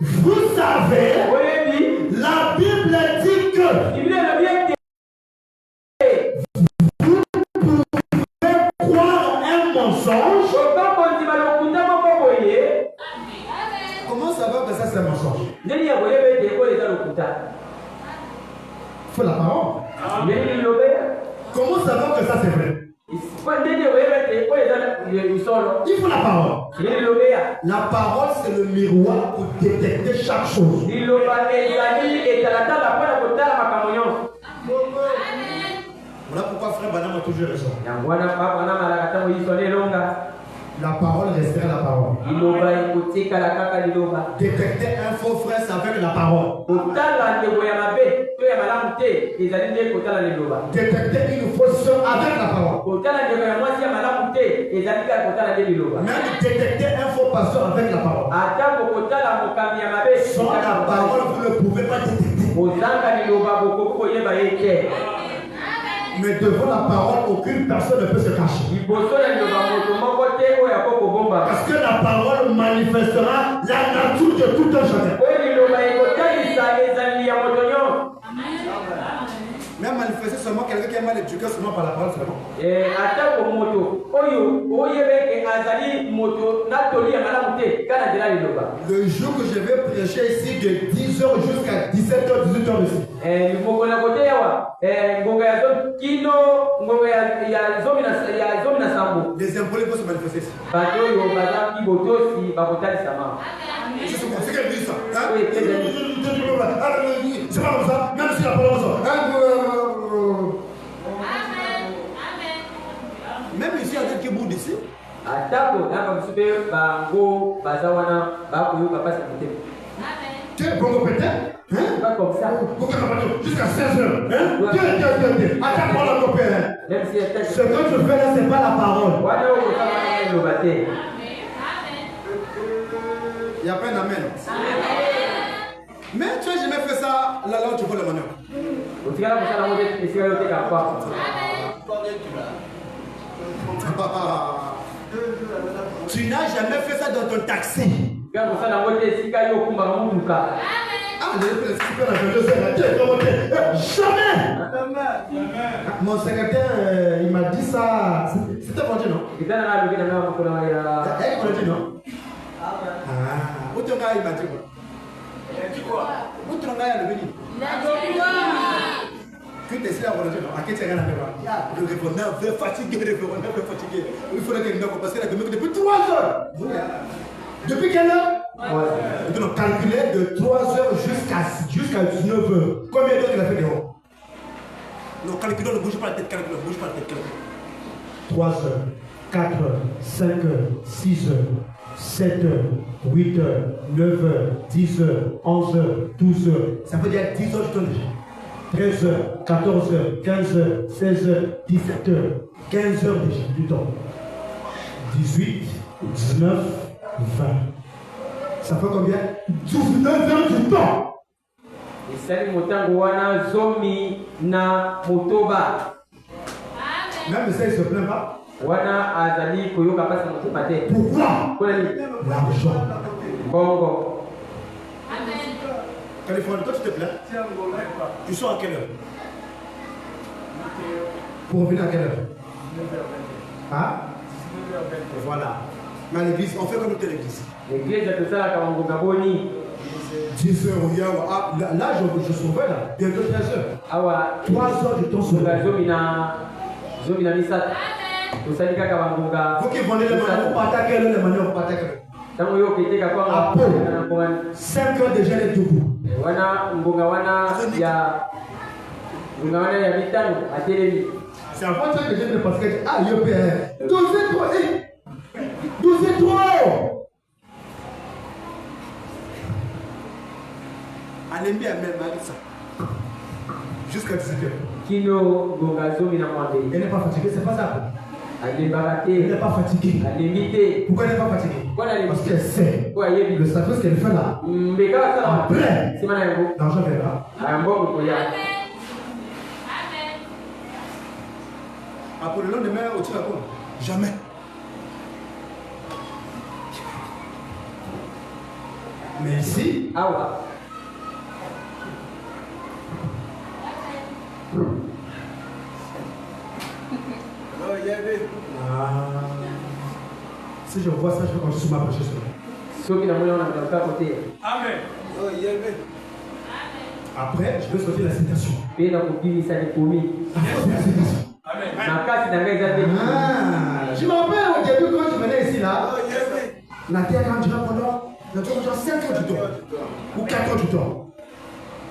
Vous savez, la Bible dit que vous pouvez croire un mensonge. Comment ça va que ça c'est un mensonge? Il faut la parole. Comment ça va que ça c'est vrai? Il faut la parole. La parole c'est le miroir pour détecter chaque chose. Voilà pourquoi frère Banam a toujours raison. La parole restera la parole. Détecter un faux frère, c'est avec la parole. Détecter une fausse soeur avec la parole. Même détecter un faux pasteur avec la parole. Sans la parole, vous ne pouvez pas détecter. Mais devant la parole, aucune personne ne peut se cacher. Parce que la parole manifestera la nature de tout un chacun. Mais manifester seulement quelqu'un qui est mal éduqué seulement par la parole seulement. Le jour que je vais prêcher ici de 10h jusqu'à 17h, 18h ici. Les impoliés vont se manifester ici. C'est qu'elle dit ça. C'est pas comme ça, même si la parole est ça. Même ici, avec qui bout ici. Tu es bon peut-être? Pas comme ça. Jusqu'à 16h. Attends-moi la copain. Ce que je fais là, c'est pas la parole. Il n'y a pas un amen. Mais tu n'as jamais fait ça là où tu vois le manœuvre. Tu n'as jamais fait ça dans ton taxi. Jamais. Mon secrétaire, il m'a dit ça. C'était vendu, non? Elle m'a dit non? Où ton gars, il m'a dit quoi? Il a dit quoi? Où ton gars, il a venu? Il a dit quoi? Que tu essaies d'avoir dit non? À qui tu as gagné? Le répondeur veut fatiguer, le répondeur veut fatiguer. Il faudrait qu'il ne parce qu'il a gagné depuis 3 heures. Depuis quelle heure? Ouais. Donc calculer de 3 heures jusqu'à 19 heures. Combien d'heures il a fait dehors? Non, calculons, ne bouge pas la tête, calculons, ne bouge pas la tête, calculons. 3 heures, 4 heures, 5 heures, 6 heures, 7 heures, 8 heures, 9 heures, 10 heures, 11 heures, 12 heures. Ça veut dire 10 heures de temps déjà. 13 heures, 14 heures, 15 heures, 16 heures, 17 heures, 15 heures déjà du temps. 18, 19, 20. Ça fait combien? 19 heures du temps. Même ça, il se plaint pas. Pourquoi? L'argent. Bongo. Californie, toi tu te plains? Tu sors à quelle heure? Pour revenir à quelle heure? Hein? Voilà. Mais à l'église, on fait comme notre église. L'église de tout ça, quand on va 10 heures, là, je sauve là. Bientôt 13 heures. 3 heures de temps sauvé. Vous qui vendez les manières, vous partez à quelle heure les manières, vous partez à quelle heure? À Pau, 5 heures déjà les debout. C'est à part ça que j'ai parce que ah, il y a 12 et 3. Alembi a même ça. Jusqu'à 18h. Kino Gongazo Minamande. Elle n'est pas fatiguée, c'est pas ça. Elle n'est pas fatiguée. Pourquoi elle n'est pas fatiguée? Parce qu'elle sait le sacrifice qu'elle fait là. Après, l'argent viendra. Après le lendemain, au tir à quoi? Jamais. Mais ici, si je vois ça, je vais continuer sur ma prochaine Amen. Après, je vais sortir la citation. Je me rappelle au début quand je venais ici là. La terre quand tu vas pendant 5 heures du temps. Ou 4 heures du temps.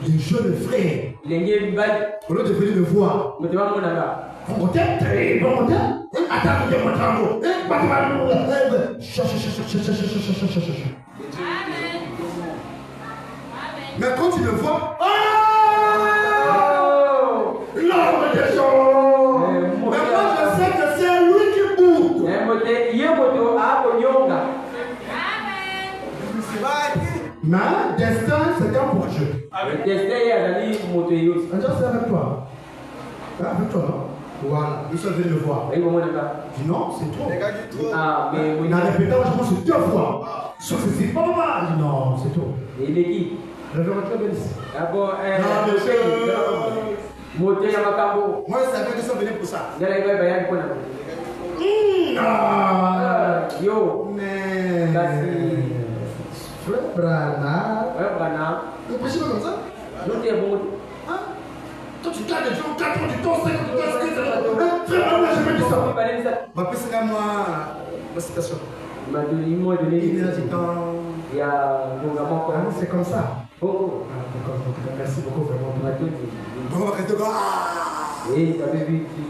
Les jeunes frères, au lieu de venir me voir, mais quand tu le vois, l'homme des gens. Mais moi je sais que c'est lui qui bouge. Mais destin, c'est un projet. Le destin est avec toi. Avec toi, non? Voilà, nous sommes venus le voir. Dis non, c'est trop. Il a répété, je pense, 2 fois. Sauf que c'est pas mal. Non, c'est trop. Et il est qui? Je vais rentrer bien ici. Moi, je savais que nous sommes venus pour ça. Mais. Frère Branham. Vous prêchez pas comme ça? Hein? Toi, tu gardes des gens 4 ans du temps, 5 ans du temps, frère Branham n'a jamais dit ça. Ma personne à moi, la citation. Il m'a donné il a dit il y a c'est comme ça. Merci beaucoup vraiment. Oui, tu avais vu, tu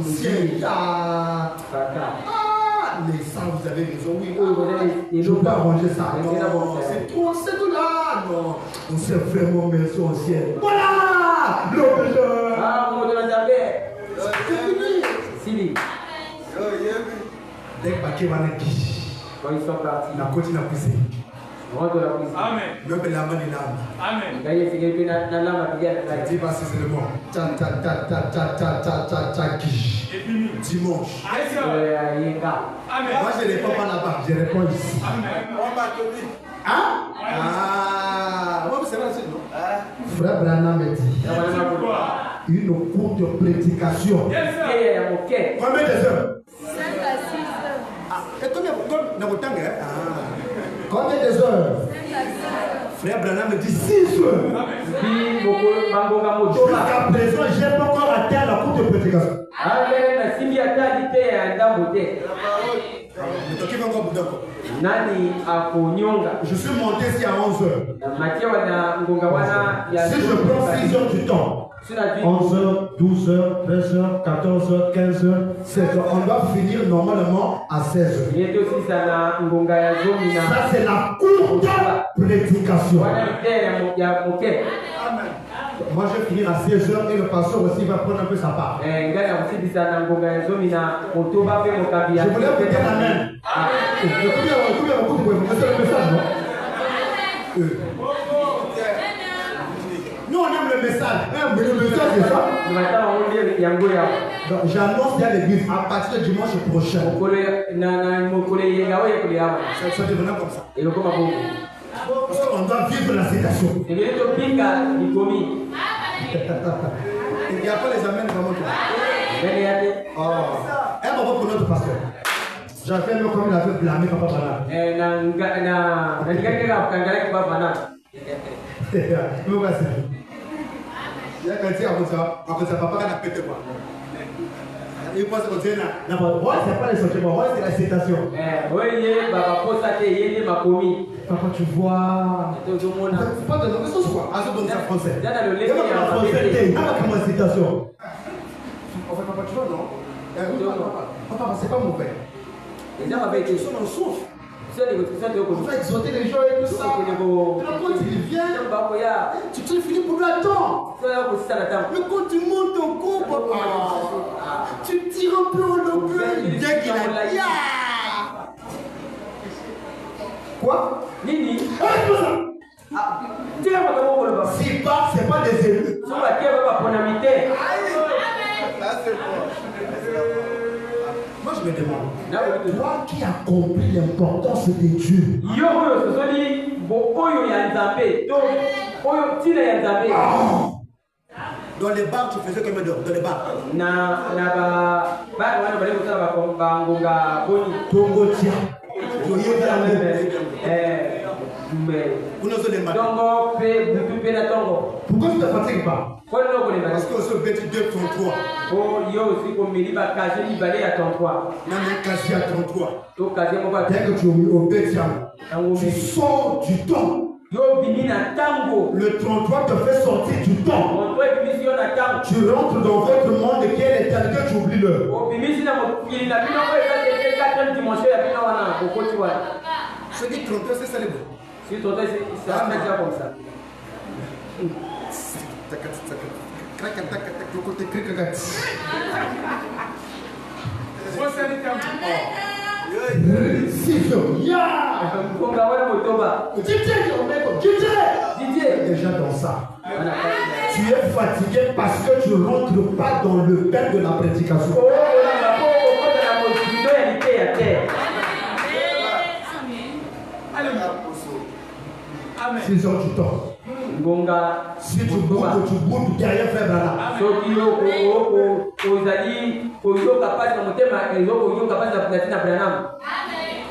disais mais ça, vous avez raison, oui. Je ne peux pas arranger ça. Non, c'est trop, c'est tout là. Non, on s'est vraiment merci au ciel. Voilà l'obéisseur. Mon de la Zambé. C'est fini. Sili. Dès que Baké va naître, quand ils sont partis, la continue à pousser. Amen. Même la main est l'âme. Amen. Dis pas si c'est le mot. Dimanche. Amen. Moi je ne réponds pas là-bas, je réponds ici. Hein? Moi c'est vrai, c'est non? Frère Branham me dit une courte prédication. Combien de heures? 5 à 6 heures. Et combien de heures? Frère Branham me dit 6 heures. Jusqu'à présent, je n'ai pas encore atteint la courte prédication. Je suis monté ici à 11 heures. Si je prends 6 heures du temps, 11 heures, 12 heures, 13 heures, 14 heures, 15 heures, 16 heures, on doit finir normalement à 16 heures. Ça c'est la courte prédication. Moi je vais finir à 16 heures et le pasteur aussi va prendre un peu sa part. Je voulais vous dire amen. C'est le message, non? Nous on aime le message. Mais le message c'est ça. Donc j'annonce à l'église à partir du dimanche prochain. Ça devenait comme ça. Parce qu'on doit vivre la citation. Il n'y a pas les amens vraiment toi. Un papa pour notre pasteur. J'avais même comme il avait blâmé papa Branham. Il y a quelqu'un à cause de papa qui a pété quoi. Il pense que c'est pas les sentiments, c'est la citation. Papa, tu vois. C'est pas de l'homme, c'est quoi? Ah, c'est donc ça français. Il y a une citation. En fait, papa, tu vois, non? Papa, c'est pas mauvais. Ils sont en souffle. On va exhorter les gens et tout ça. Quand il vient, tu te finis pour lui attendre. Mais quand tu montes ton coup, papa, tu tires un peu au lobe. Dès qu'il a dit, quoi? Nini? C'est pas des élus. Moi je me demande, toi qui as compris l'importance de Dieu, dans les bars tu faisais combien d'heures? Dans les bars pourquoi tu ne te fatigues pas? Parce que c'est au petit 2 33. Dès que tu es au petit, tu sors du temps. Le 33 te fait sortir du temps. Tu rentres dans votre monde qui est l'éternité, tu oublies l'heure. Ce qui 33, c'est ça les mots. Si 33, c'est déjà comme ça. Déjà dans ça. Tu es fatigué parce que tu ne rentres pas dans le bain de la prédication. 6 heures du temps. Si tu boudes derrière frère Brana.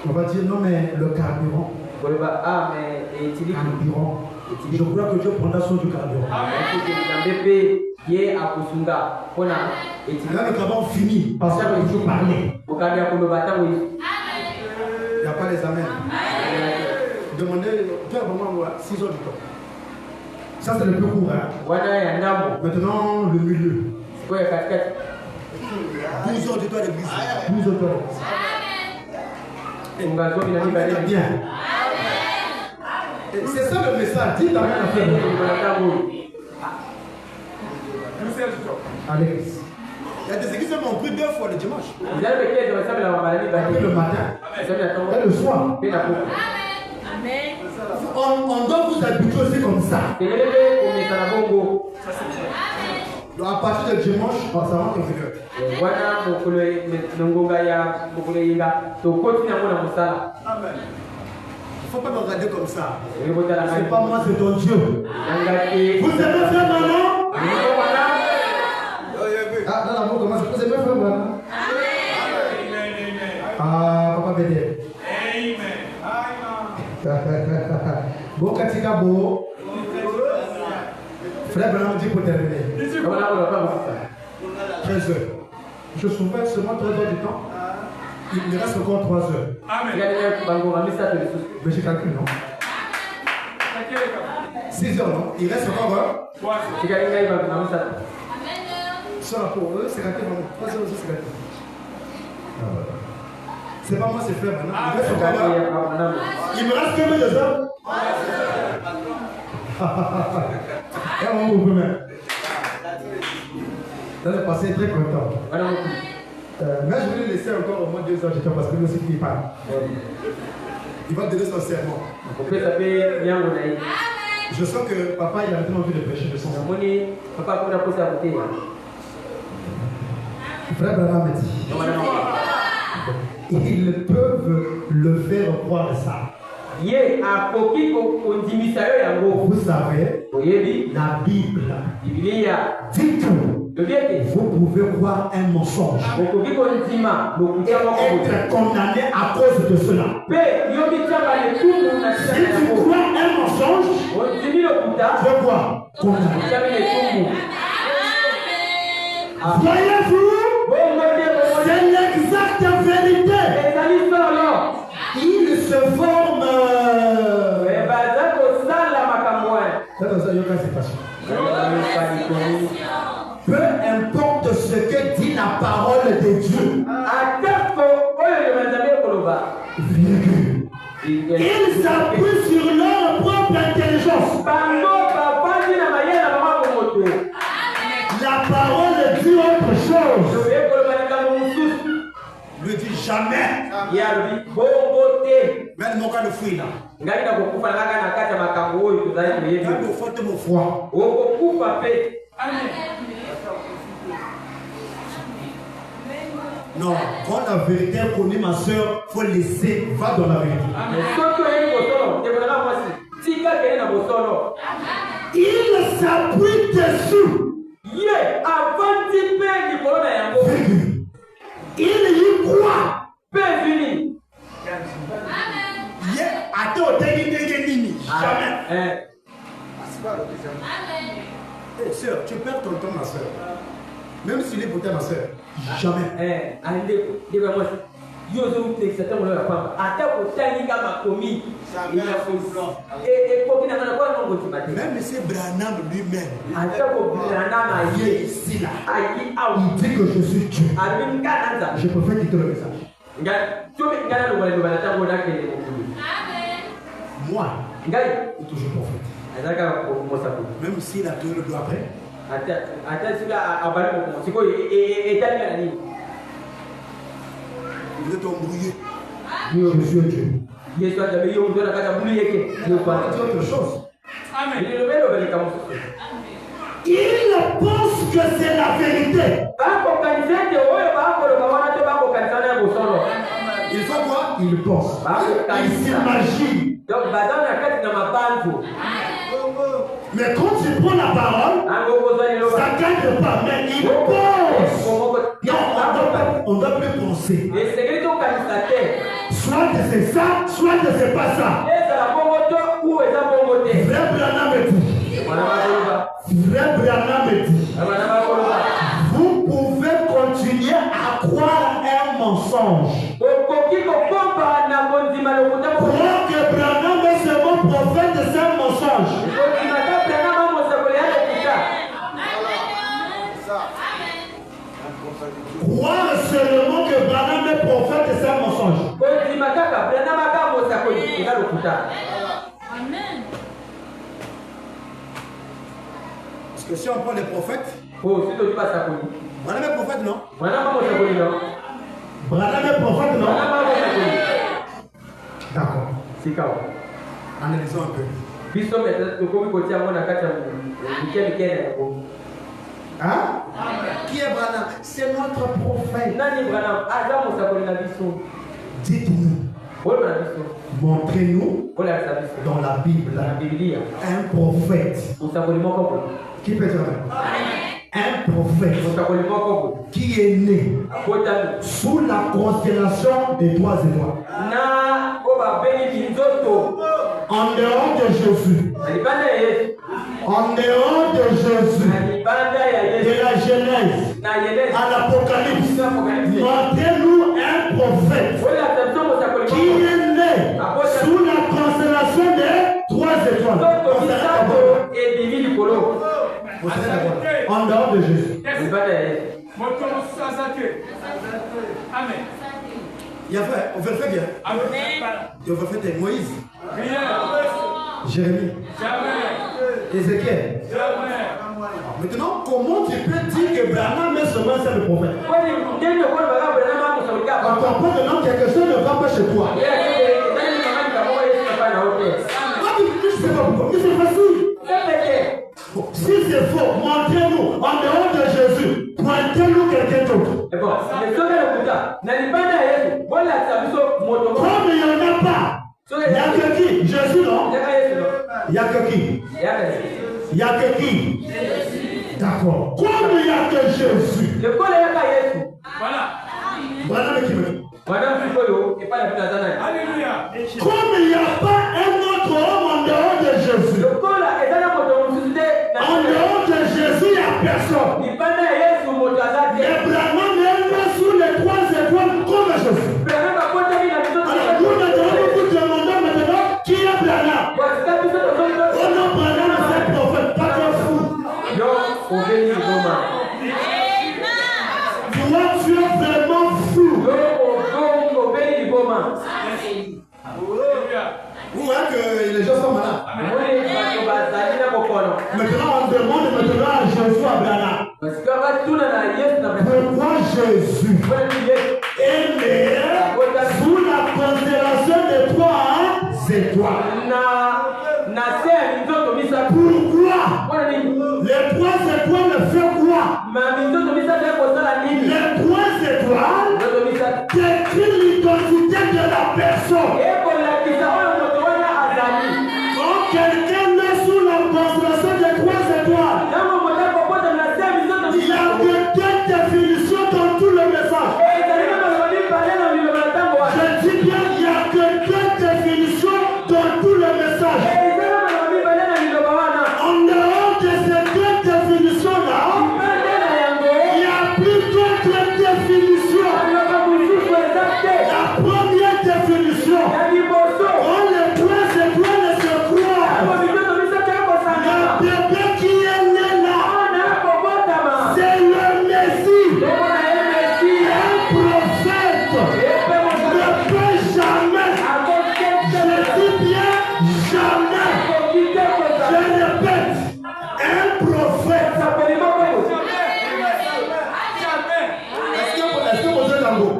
On va dire non mais le carburant. Je crois que Dieu prendra soin du carburant. Là nous avons fini parce que je parlais. Il n'y a pas les amens. Demandez, tu as vraiment 6 heures du temps. Ça c'est le plus court. Maintenant le milieu. 12 heures du temps d'église. 12 heures de l'église. Bien. C'est ça le message. Dis ta main à faire. Allez. Il y a des églises qui ont pris 2 fois le dimanche. Le matin et le soir. On doit vous habituer aussi comme ça. Donc à partir de dimanche, ça rentre au vigueur. Amen. Il ne faut pas me regarder comme ça. C'est pas moi, c'est ton Dieu. Vous aimez faire maman? Ah, dans l'amour, comment vous aimez faire maman? Ah, papa Bédé. Bon, Katika Bo. Frère Branham dit pour terminer. 13 heures. Je souviens seulement 3 heures du temps. Il me reste encore 3 heures. Mais j'ai calculé, non? 6 heures, non? Il reste encore 3 heures. Ça, pour eux, c'est raté, non? 3 heures aussi, c'est raté. C'est pas moi, c'est frère maintenant. Il reste encore 3 heures. Il me reste combien de heures? Et on va vous même. Dans le passé, très content. Mais je voulais laisser encore au moins 2 heures, parce que lui aussi il parle. Il va donner son serment. Je sens que papa il a maintenant envie de prêcher de son serment. Frère Branham me dit, ils peuvent le faire croire ça. Vous savez, la Bible dit tout. Vous pouvez voir un mensonge et être condamné à cause de cela. Si tu crois un mensonge, tu vas voir condamné. Voyez-vous, c'est l'exacte vérité. Il se forme. Peu importe ce que dit la parole de Dieu, virgule, chose. La parole dit autre chose. Ne dis jamais. Mais mon cas de fruit là. Quand vous faites mon foi. Non, quand la vérité est connue, ma soeur, il faut laisser, va dans la vérité. Il s'appuie dessus. Il y croit. Jamais. Hey, sœur, tu perds ton temps, ma soeur. Même s'il est pour toi, ma soeur. Jamais. Même M. Branham lui-même, il est ici là. Il dit que je suis Dieu. Je préfère quitter le message. Moi, il est toujours prophète. Même s'il a tout le doigt après. Vous êtes embrouillé. Je suis Dieu. C'est autre chose. Amen. Il pense que c'est la vérité. Il faut quoi? Il pense. Il s'imagine. Mais quand tu prends la parole, ça ne gagne pas, mais il pense. Non, on ne doit plus penser. Soit que c'est ça, soit que c'est pas ça. Frère Branham me dit. Frère Branham me dit. Vous pouvez continuer à croire un mensonge. Croire que Branham est seulement prophète, c'est un mensonge. Croire seulement que Branham est prophète, c'est un mensonge. Parce que si on prend les prophètes, Branham est prophète, non? Branham est prophète, non? D'accord. Analysons un peu. Hein? Qui est Branham? C'est notre prophète. Dites-nous. Montrez-nous dans la Bible un prophète. Qui peut dire un prophète qui est né sous la constellation des trois étoiles. En dehors de Jésus. En dehors de Jésus. De la Genèse à l'Apocalypse. Montrez-nous un prophète qui est né sous la constellation des trois étoiles. En dehors de Jésus. Amen. Il y a fait, on veut le faire bien. Amen. Il va faire Moïse. Rien. Jérémie. Jamais. Ézéchiel. Jamais. Maintenant, comment tu peux dire que Branham est seulement c'est le prophète? On comprend maintenant que quelque chose ne va pas chez toi. Je ne sais pas pourquoi, mais c'est facile. Si c'est faux, montrez-nous en dehors de Jésus. Pointez-nous quelqu'un d'autre. Comme il n'y en a pas, il n'y a que qui? Jésus, non? Il n'y a que qui? Il n'y a que qui? D'accord. Comme il n'y a que Jésus. Voilà. Voilà le qui me dit. Alléluia. Comme il n'y a pas un autre homme en dehors de Jésus. En dehors de Jésus, il n'y a personne. Mais Branham est né sous les trois étoiles comme Jésus. Alors nous vous demandons maintenant qui est Branham. Oh non, Branham c'est un prophète, pas de fou. Toi, tu es vraiment fou. Alléluia. Maintenant, on demande maintenant à Jésus Abraham. Pourquoi Jésus est né sous la constellation de 3 étoiles? Pourquoi? Les 3 étoiles font quoi? Les 3 étoiles décrivent l'identité de la personne. Quand quelqu'un est sous la constellation de 3 étoiles, il y a que 2 définitions dans tout le message. Je dis bien, il n'y a que 2 définitions dans tout le message. En dehors de ces 2 définitions-là, il y a plus d'autres définitions. La première définition, quand les 3 étoiles se croisent, le bébé qui est né là, c'est le Messie, un prophète, ne peut jamais, je dis bien jamais, je répète, un prophète. Est-ce que vous êtes en gros?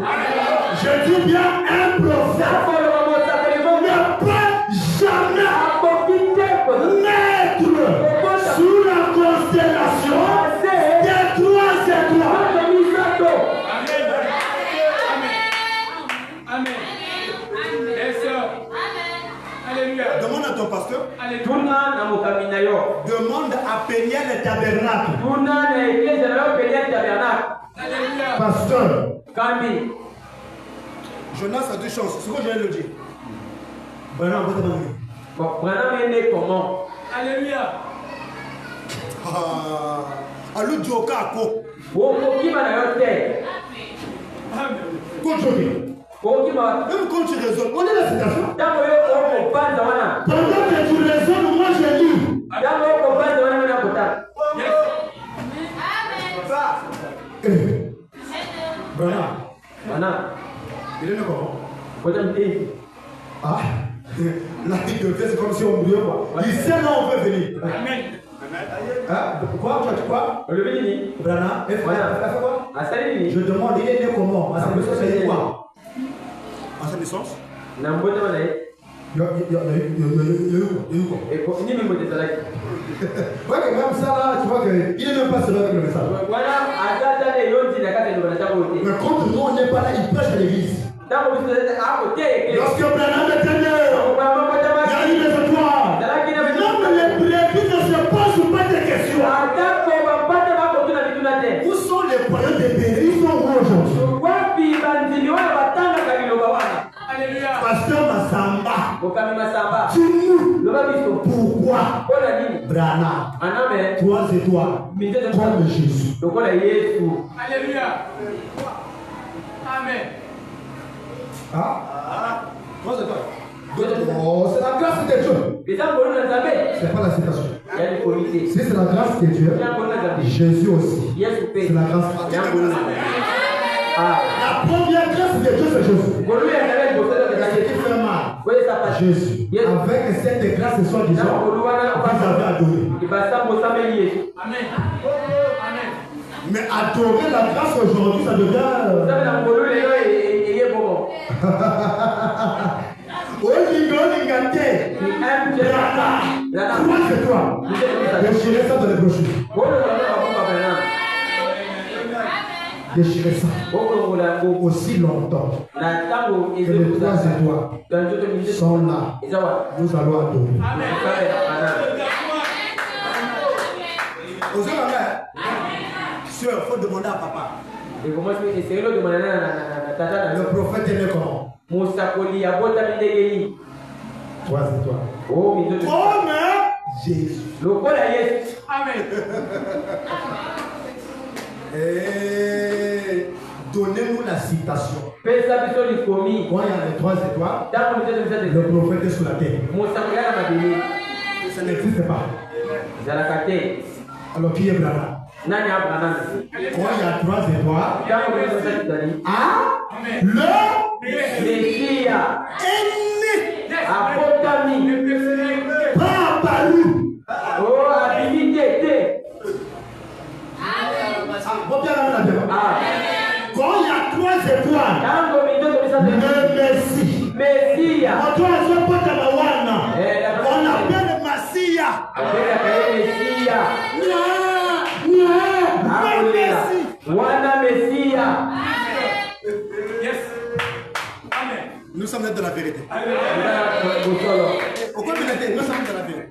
Je dis bien un prophète ne peut jamais naître sous la constellation des 3 étoiles. Amen. Yes, sir. Alléluia. Demande à ton pasteur. Alléluia. Demande à Péniel le tabernacle. Alléluia. Pasteur, Jonas a 2 chances. C'est quoi je viens de le dire? Branham, vous demandez. Alléluia. Allo Joka Ako. Amen. Contrôlez. Même quand tu raisonnes, on est la citation. Pendant que tu raisonnes, moi je lis. Branham. Il est né comment? Ah, la vie de Dieu, c'est comme si on mourait quoi. Il sait là où on veut venir. Amen. Hein? Quoi? Tu as dit quoi? Branham, elle fait quoi? Je demande, il est né comment? À sa naissance, il est quoi? À sa naissance? Il y a eu quoi? Ouais, que même ça là, tu vois qu'il est même pas seul avec le message. Mais quand nous on n'est pas là, il prêche à l'église. Lorsque Branham était né, il y a eu des étoiles. Même les brebis ne se posent pas de questions. Où sont les poignons de bénis? Ils sont où aujourd'hui? Alléluia. Pasteur Massamba, dis-nous pourquoi Branham 3 étoiles comme Jésus. Alléluia. Amen. Ah? 3 étoiles. Oh, c'est la grâce de Dieu. C'est pas la citation. Si c'est la grâce de Dieu, Jésus aussi. C'est la grâce de Dieu. La première grâce de Dieu, c'est Jésus. Qui fait mal? Jésus. Avec cette grâce, soit disant, vous avez adoré. Amen. Mais adorer la grâce aujourd'hui, ça devient. Déchirez ça dans les brochures. Déchirez ça aussi longtemps que les 3 étoiles sont là. Nous allons adorer. Osez la mère. Sœur, il faut demander à papa. Le prophète est né comment? 3 étoiles. Comme Jésus. Amen. Et donnez-nous la citation. Quand il y a les 3 étoiles, le prophète est sur la terre. Ça n'existe pas. Alors qui est Branham? Quand il y a 3 étoiles, le Messie est né. Pas apparu. On appelle Massia. Yes. Amen. Nous sommes dans la vérité. Pourquoi nous sommes dans la vérité?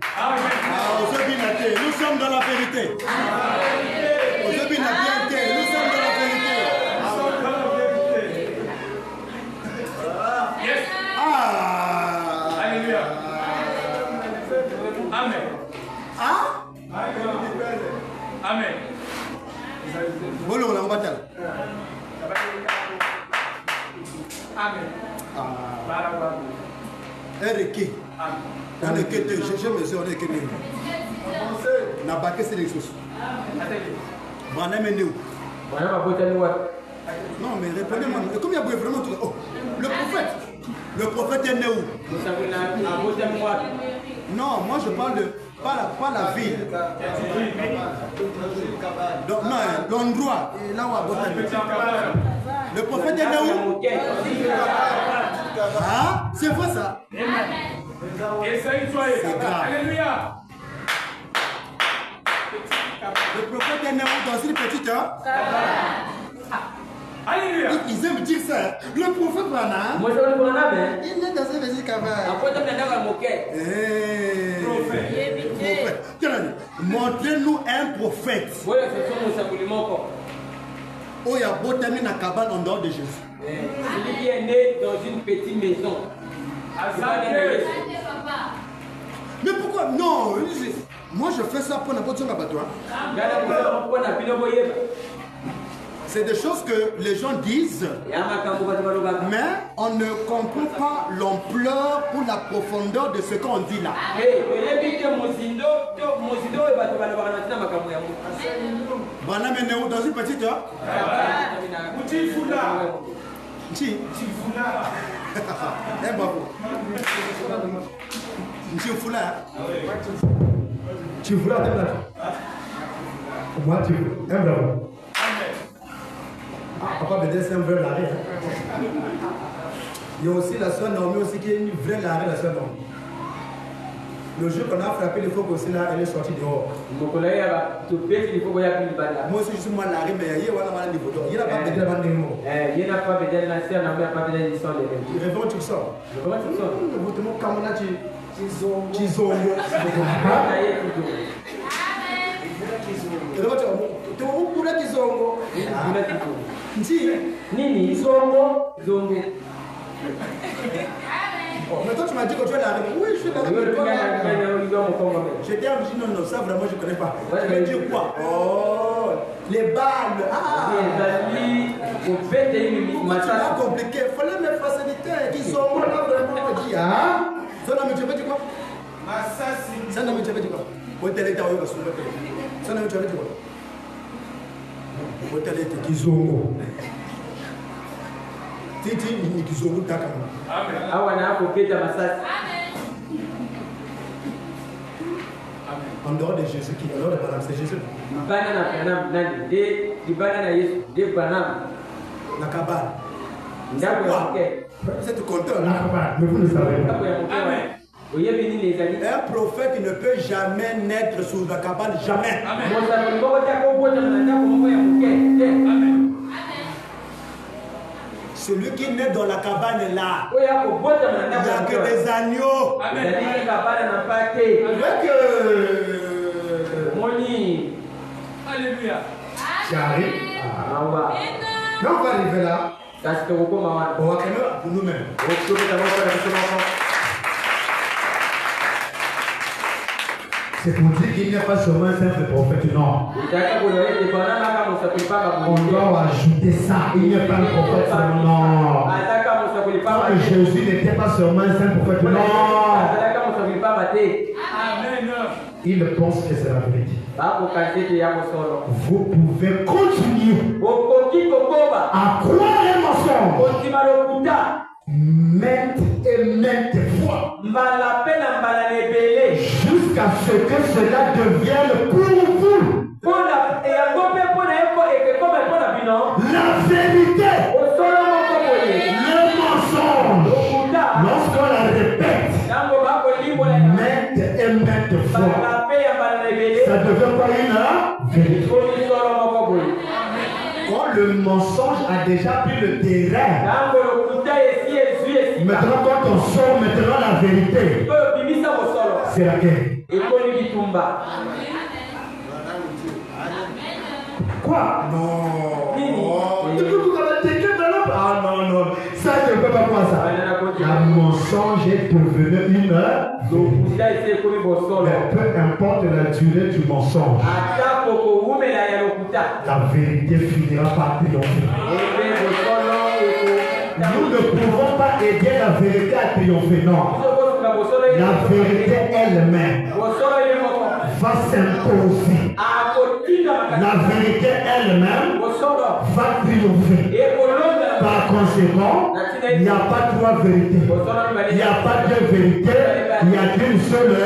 Nous sommes dans la vérité. Nous sommes dans la vérité. Yes. Alléluia. Amen. Amen. Bon, on va battre. Amen. Eric. Dans le quai, je me suis dit que n'a pas que c'est des choses. Non, mais répondez-moi. Comme il y a vraiment tout. Oh, le prophète est né où? Non, moi je parle de pas la ville. Donc, non, l'endroit. Là où le prophète est né où? Ah, c'est vrai ça. C'est grave. Alléluia. Le prophète est né où? Dans une petite heure. Alléluia. Ils aiment dire ça. Le prophète Branham. Il est dans une petite cabane. Prophète. Montrez-nous un prophète. Oh, il y a beau terminer la cabane en dehors de Jésus. Celui qui est né dans une petite maison. Mais pourquoi? Non, moi je fais ça pour n'importe quel abattoir. C'est des choses que les gens disent, mais on ne comprend pas l'ampleur ou la profondeur de ce qu'on dit là. Branham est né où? Dans une petite heure? Eh bravo. Tu voulais moi tu veux. Bravo. Papa Bédé, c'est un vrai larré. Il y a aussi la soeur Naomi aussi qui est une vraie larré, la soeur Naomi. Le jour qu'on a frappé les faux aussi là, elle est sortie dehors. Moi aussi je suis moins larré, mais il y a un niveau d'or. Il n'y a pas Bédé là-bas de mots. Il n'y a pas Bédé là, c'est un peu pas Bédé l'histoire de l'élève. Tu réveilles, tu sors. Vous te montres comme là, tu zongo. Nini zongo. Mais toi tu m'as dit que tu es là. Oui, je suis là. J'étais en Chine, non, ça vraiment je ne connais pas. Tu veux dire quoi? Oh, les balles. Tu m'as compliqué. Il fallait me faciliter. Qui sont là vraiment dit. Ça n'a me tu veux dire quoi? Ça n'a me tu veux dire quoi? Hôtel est à eux, ça n'a me tu veux dire quoi? Hôtel est Kizongo. Titi ni Kizongo Takama. Amen. Awana kopeta masasi. En dehors de Jésus qui, en dehors de Branham, c'est Jésus. Banana Branham nani? De banana Yesu, de Branham. La cabane. Vous êtes content là? Mais vous ne savez pas. Amen. Un prophète ne peut jamais naître sous la cabane, jamais. Amen. Celui qui naît dans la cabane là, il n'y a que des agneaux. Amen. Alléluia. Tu arrives. Mais on va arriver là. On va quand même pour nous-mêmes. C'est pour dire qu'il n'y a pas seulement un simple prophète, non. On doit ajouter ça. Il n'y a pas un prophète seulement, non. Comme Jésus n'était pas seulement un simple prophète, non. Il pense que c'est la vérité. Vous pouvez continuer à croire un mensonge maintes et maintes fois jusqu'à ce que cela devienne pour vous la vérité. Le mensonge, lorsqu'on la répète ça devient pas une vérité. Quand le mensonge a déjà pris le terrain, maintenant quand on sort maintenant la vérité, c'est laquelle? Quoi? Non. Ah non, ça je ne peux pas voir ça. Le mensonge est devenu une. Mais peu importe la durée du mensonge, la vérité finira par triompher. Nous ne pouvons pas aider la vérité à triompher, non. La vérité elle-même va s'imposer. La vérité elle-même va triompher. Par conséquent, il n'y a pas trois vérités. Il n'y a pas deux vérités. Il y a qu'une seule.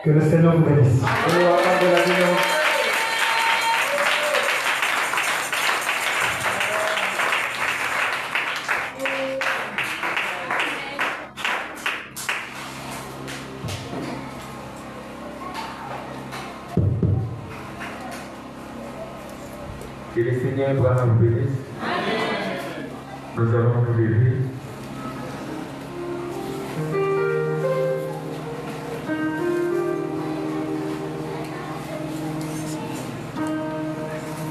Que le Seigneur vous bénisse. Que le Seigneur Abraham vous bénisse. Nous allons nous lever.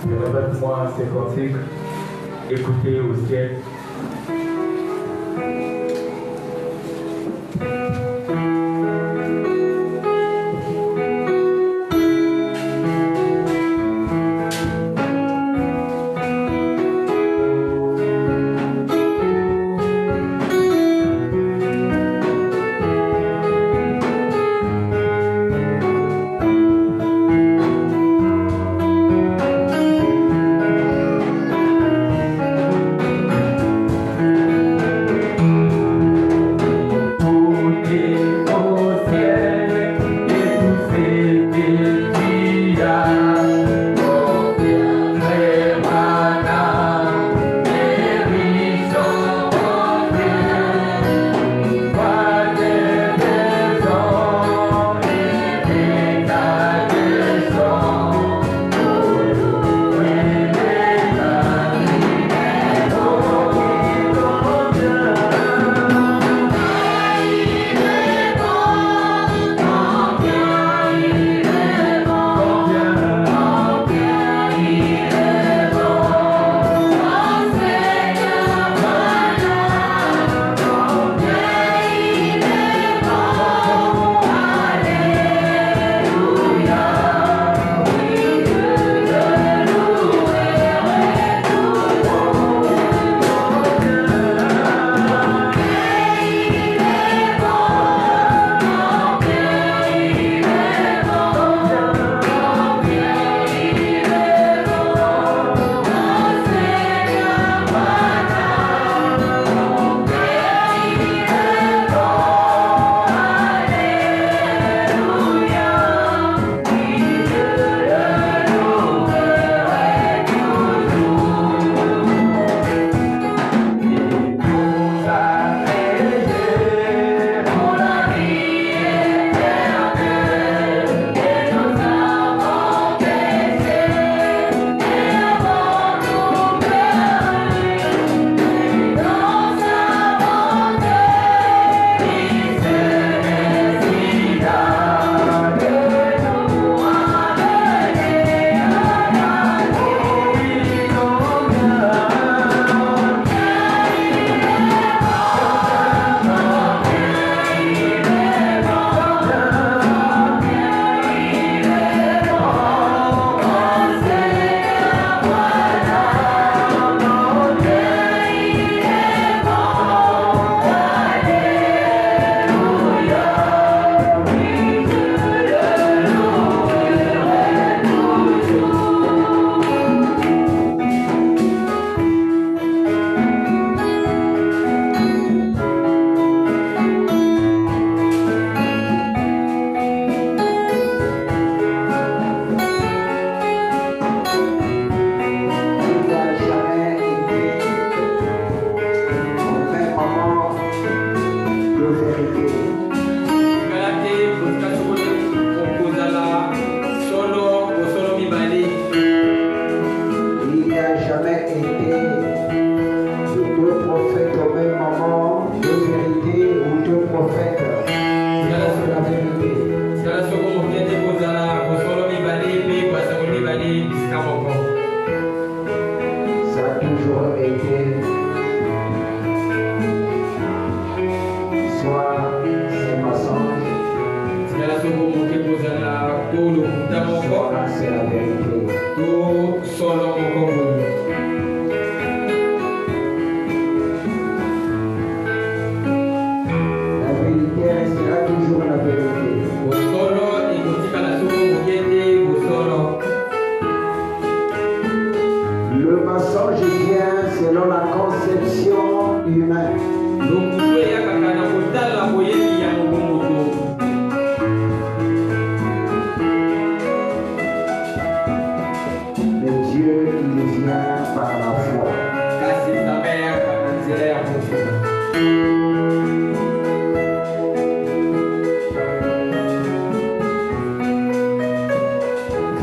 Répète-moi ces cantiques. Écoutez au ciel. C'est la vérité. La vérité restera toujours la vérité. Le mensonge vient selon la conception humaine. Mais Dieu, il vient par la foi.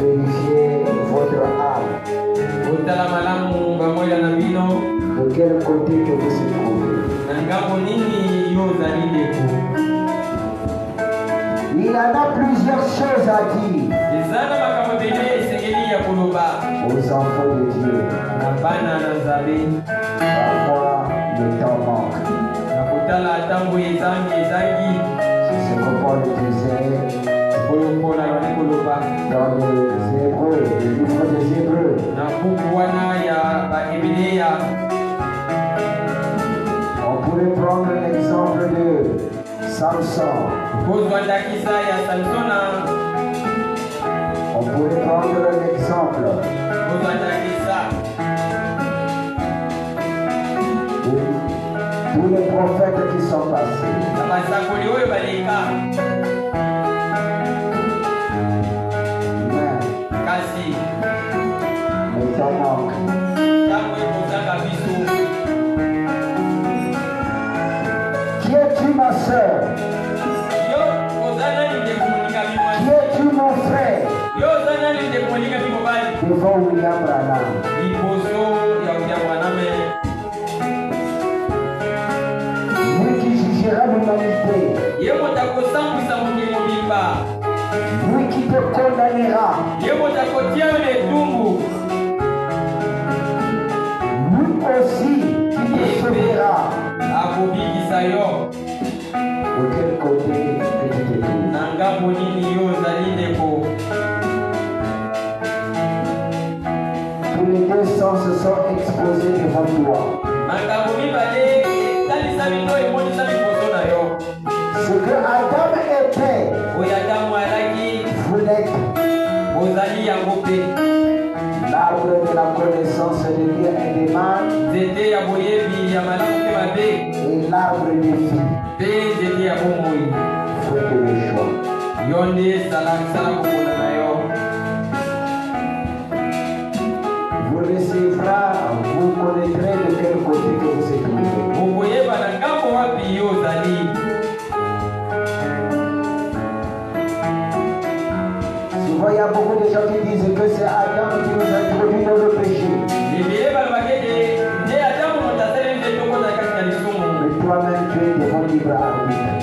Vérifiez votre âme. De quel côté que vous se trouvez. Il en a plusieurs choses à dire aux enfants de Dieu. Parfois, le temps manque. C'est ce que Paul disait dans les Hébreux, le livre des Hébreux. On pourrait prendre l'exemple de Samson. On pourrait prendre l'exemple de tous les prophètes qui sont passés. Mais t'en manque. Qui es-tu, ma soeur? Qui es-tu, mon frère? Devant William Branham. Lui qui jugera l'humanité. Lui qui te condamnera. Lui aussi qui te sauvera. De quel côté que tu te trouves? Tous les deux sens se sont exposés devant toi. Ce que Adam était, vous l'êtes. L'arbre de la connaissance de Dieu et des mal, et l'arbre des filles. Faites le choix. Vous recevrez, vous connaîtrez de quel côté que vous êtes trouvé. Souvent, il y a beaucoup de gens qui disent que c'est Adam qui nous a introduit dans le péché. Mais toi-même, tu es devant libre arbitre.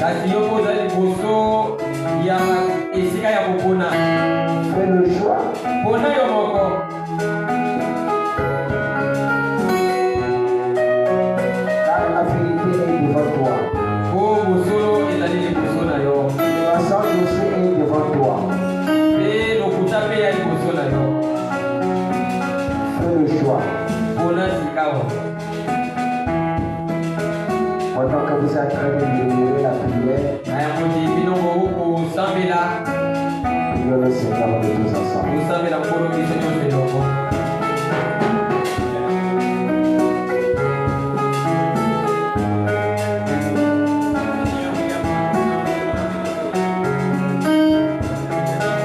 Fais le choix. Car la vérité est devant toi. Le mensonge aussi est devant toi. Fais le choix. Pendant que vous êtes en train de murmurer la prière, prions le Seigneur de tous ensemble.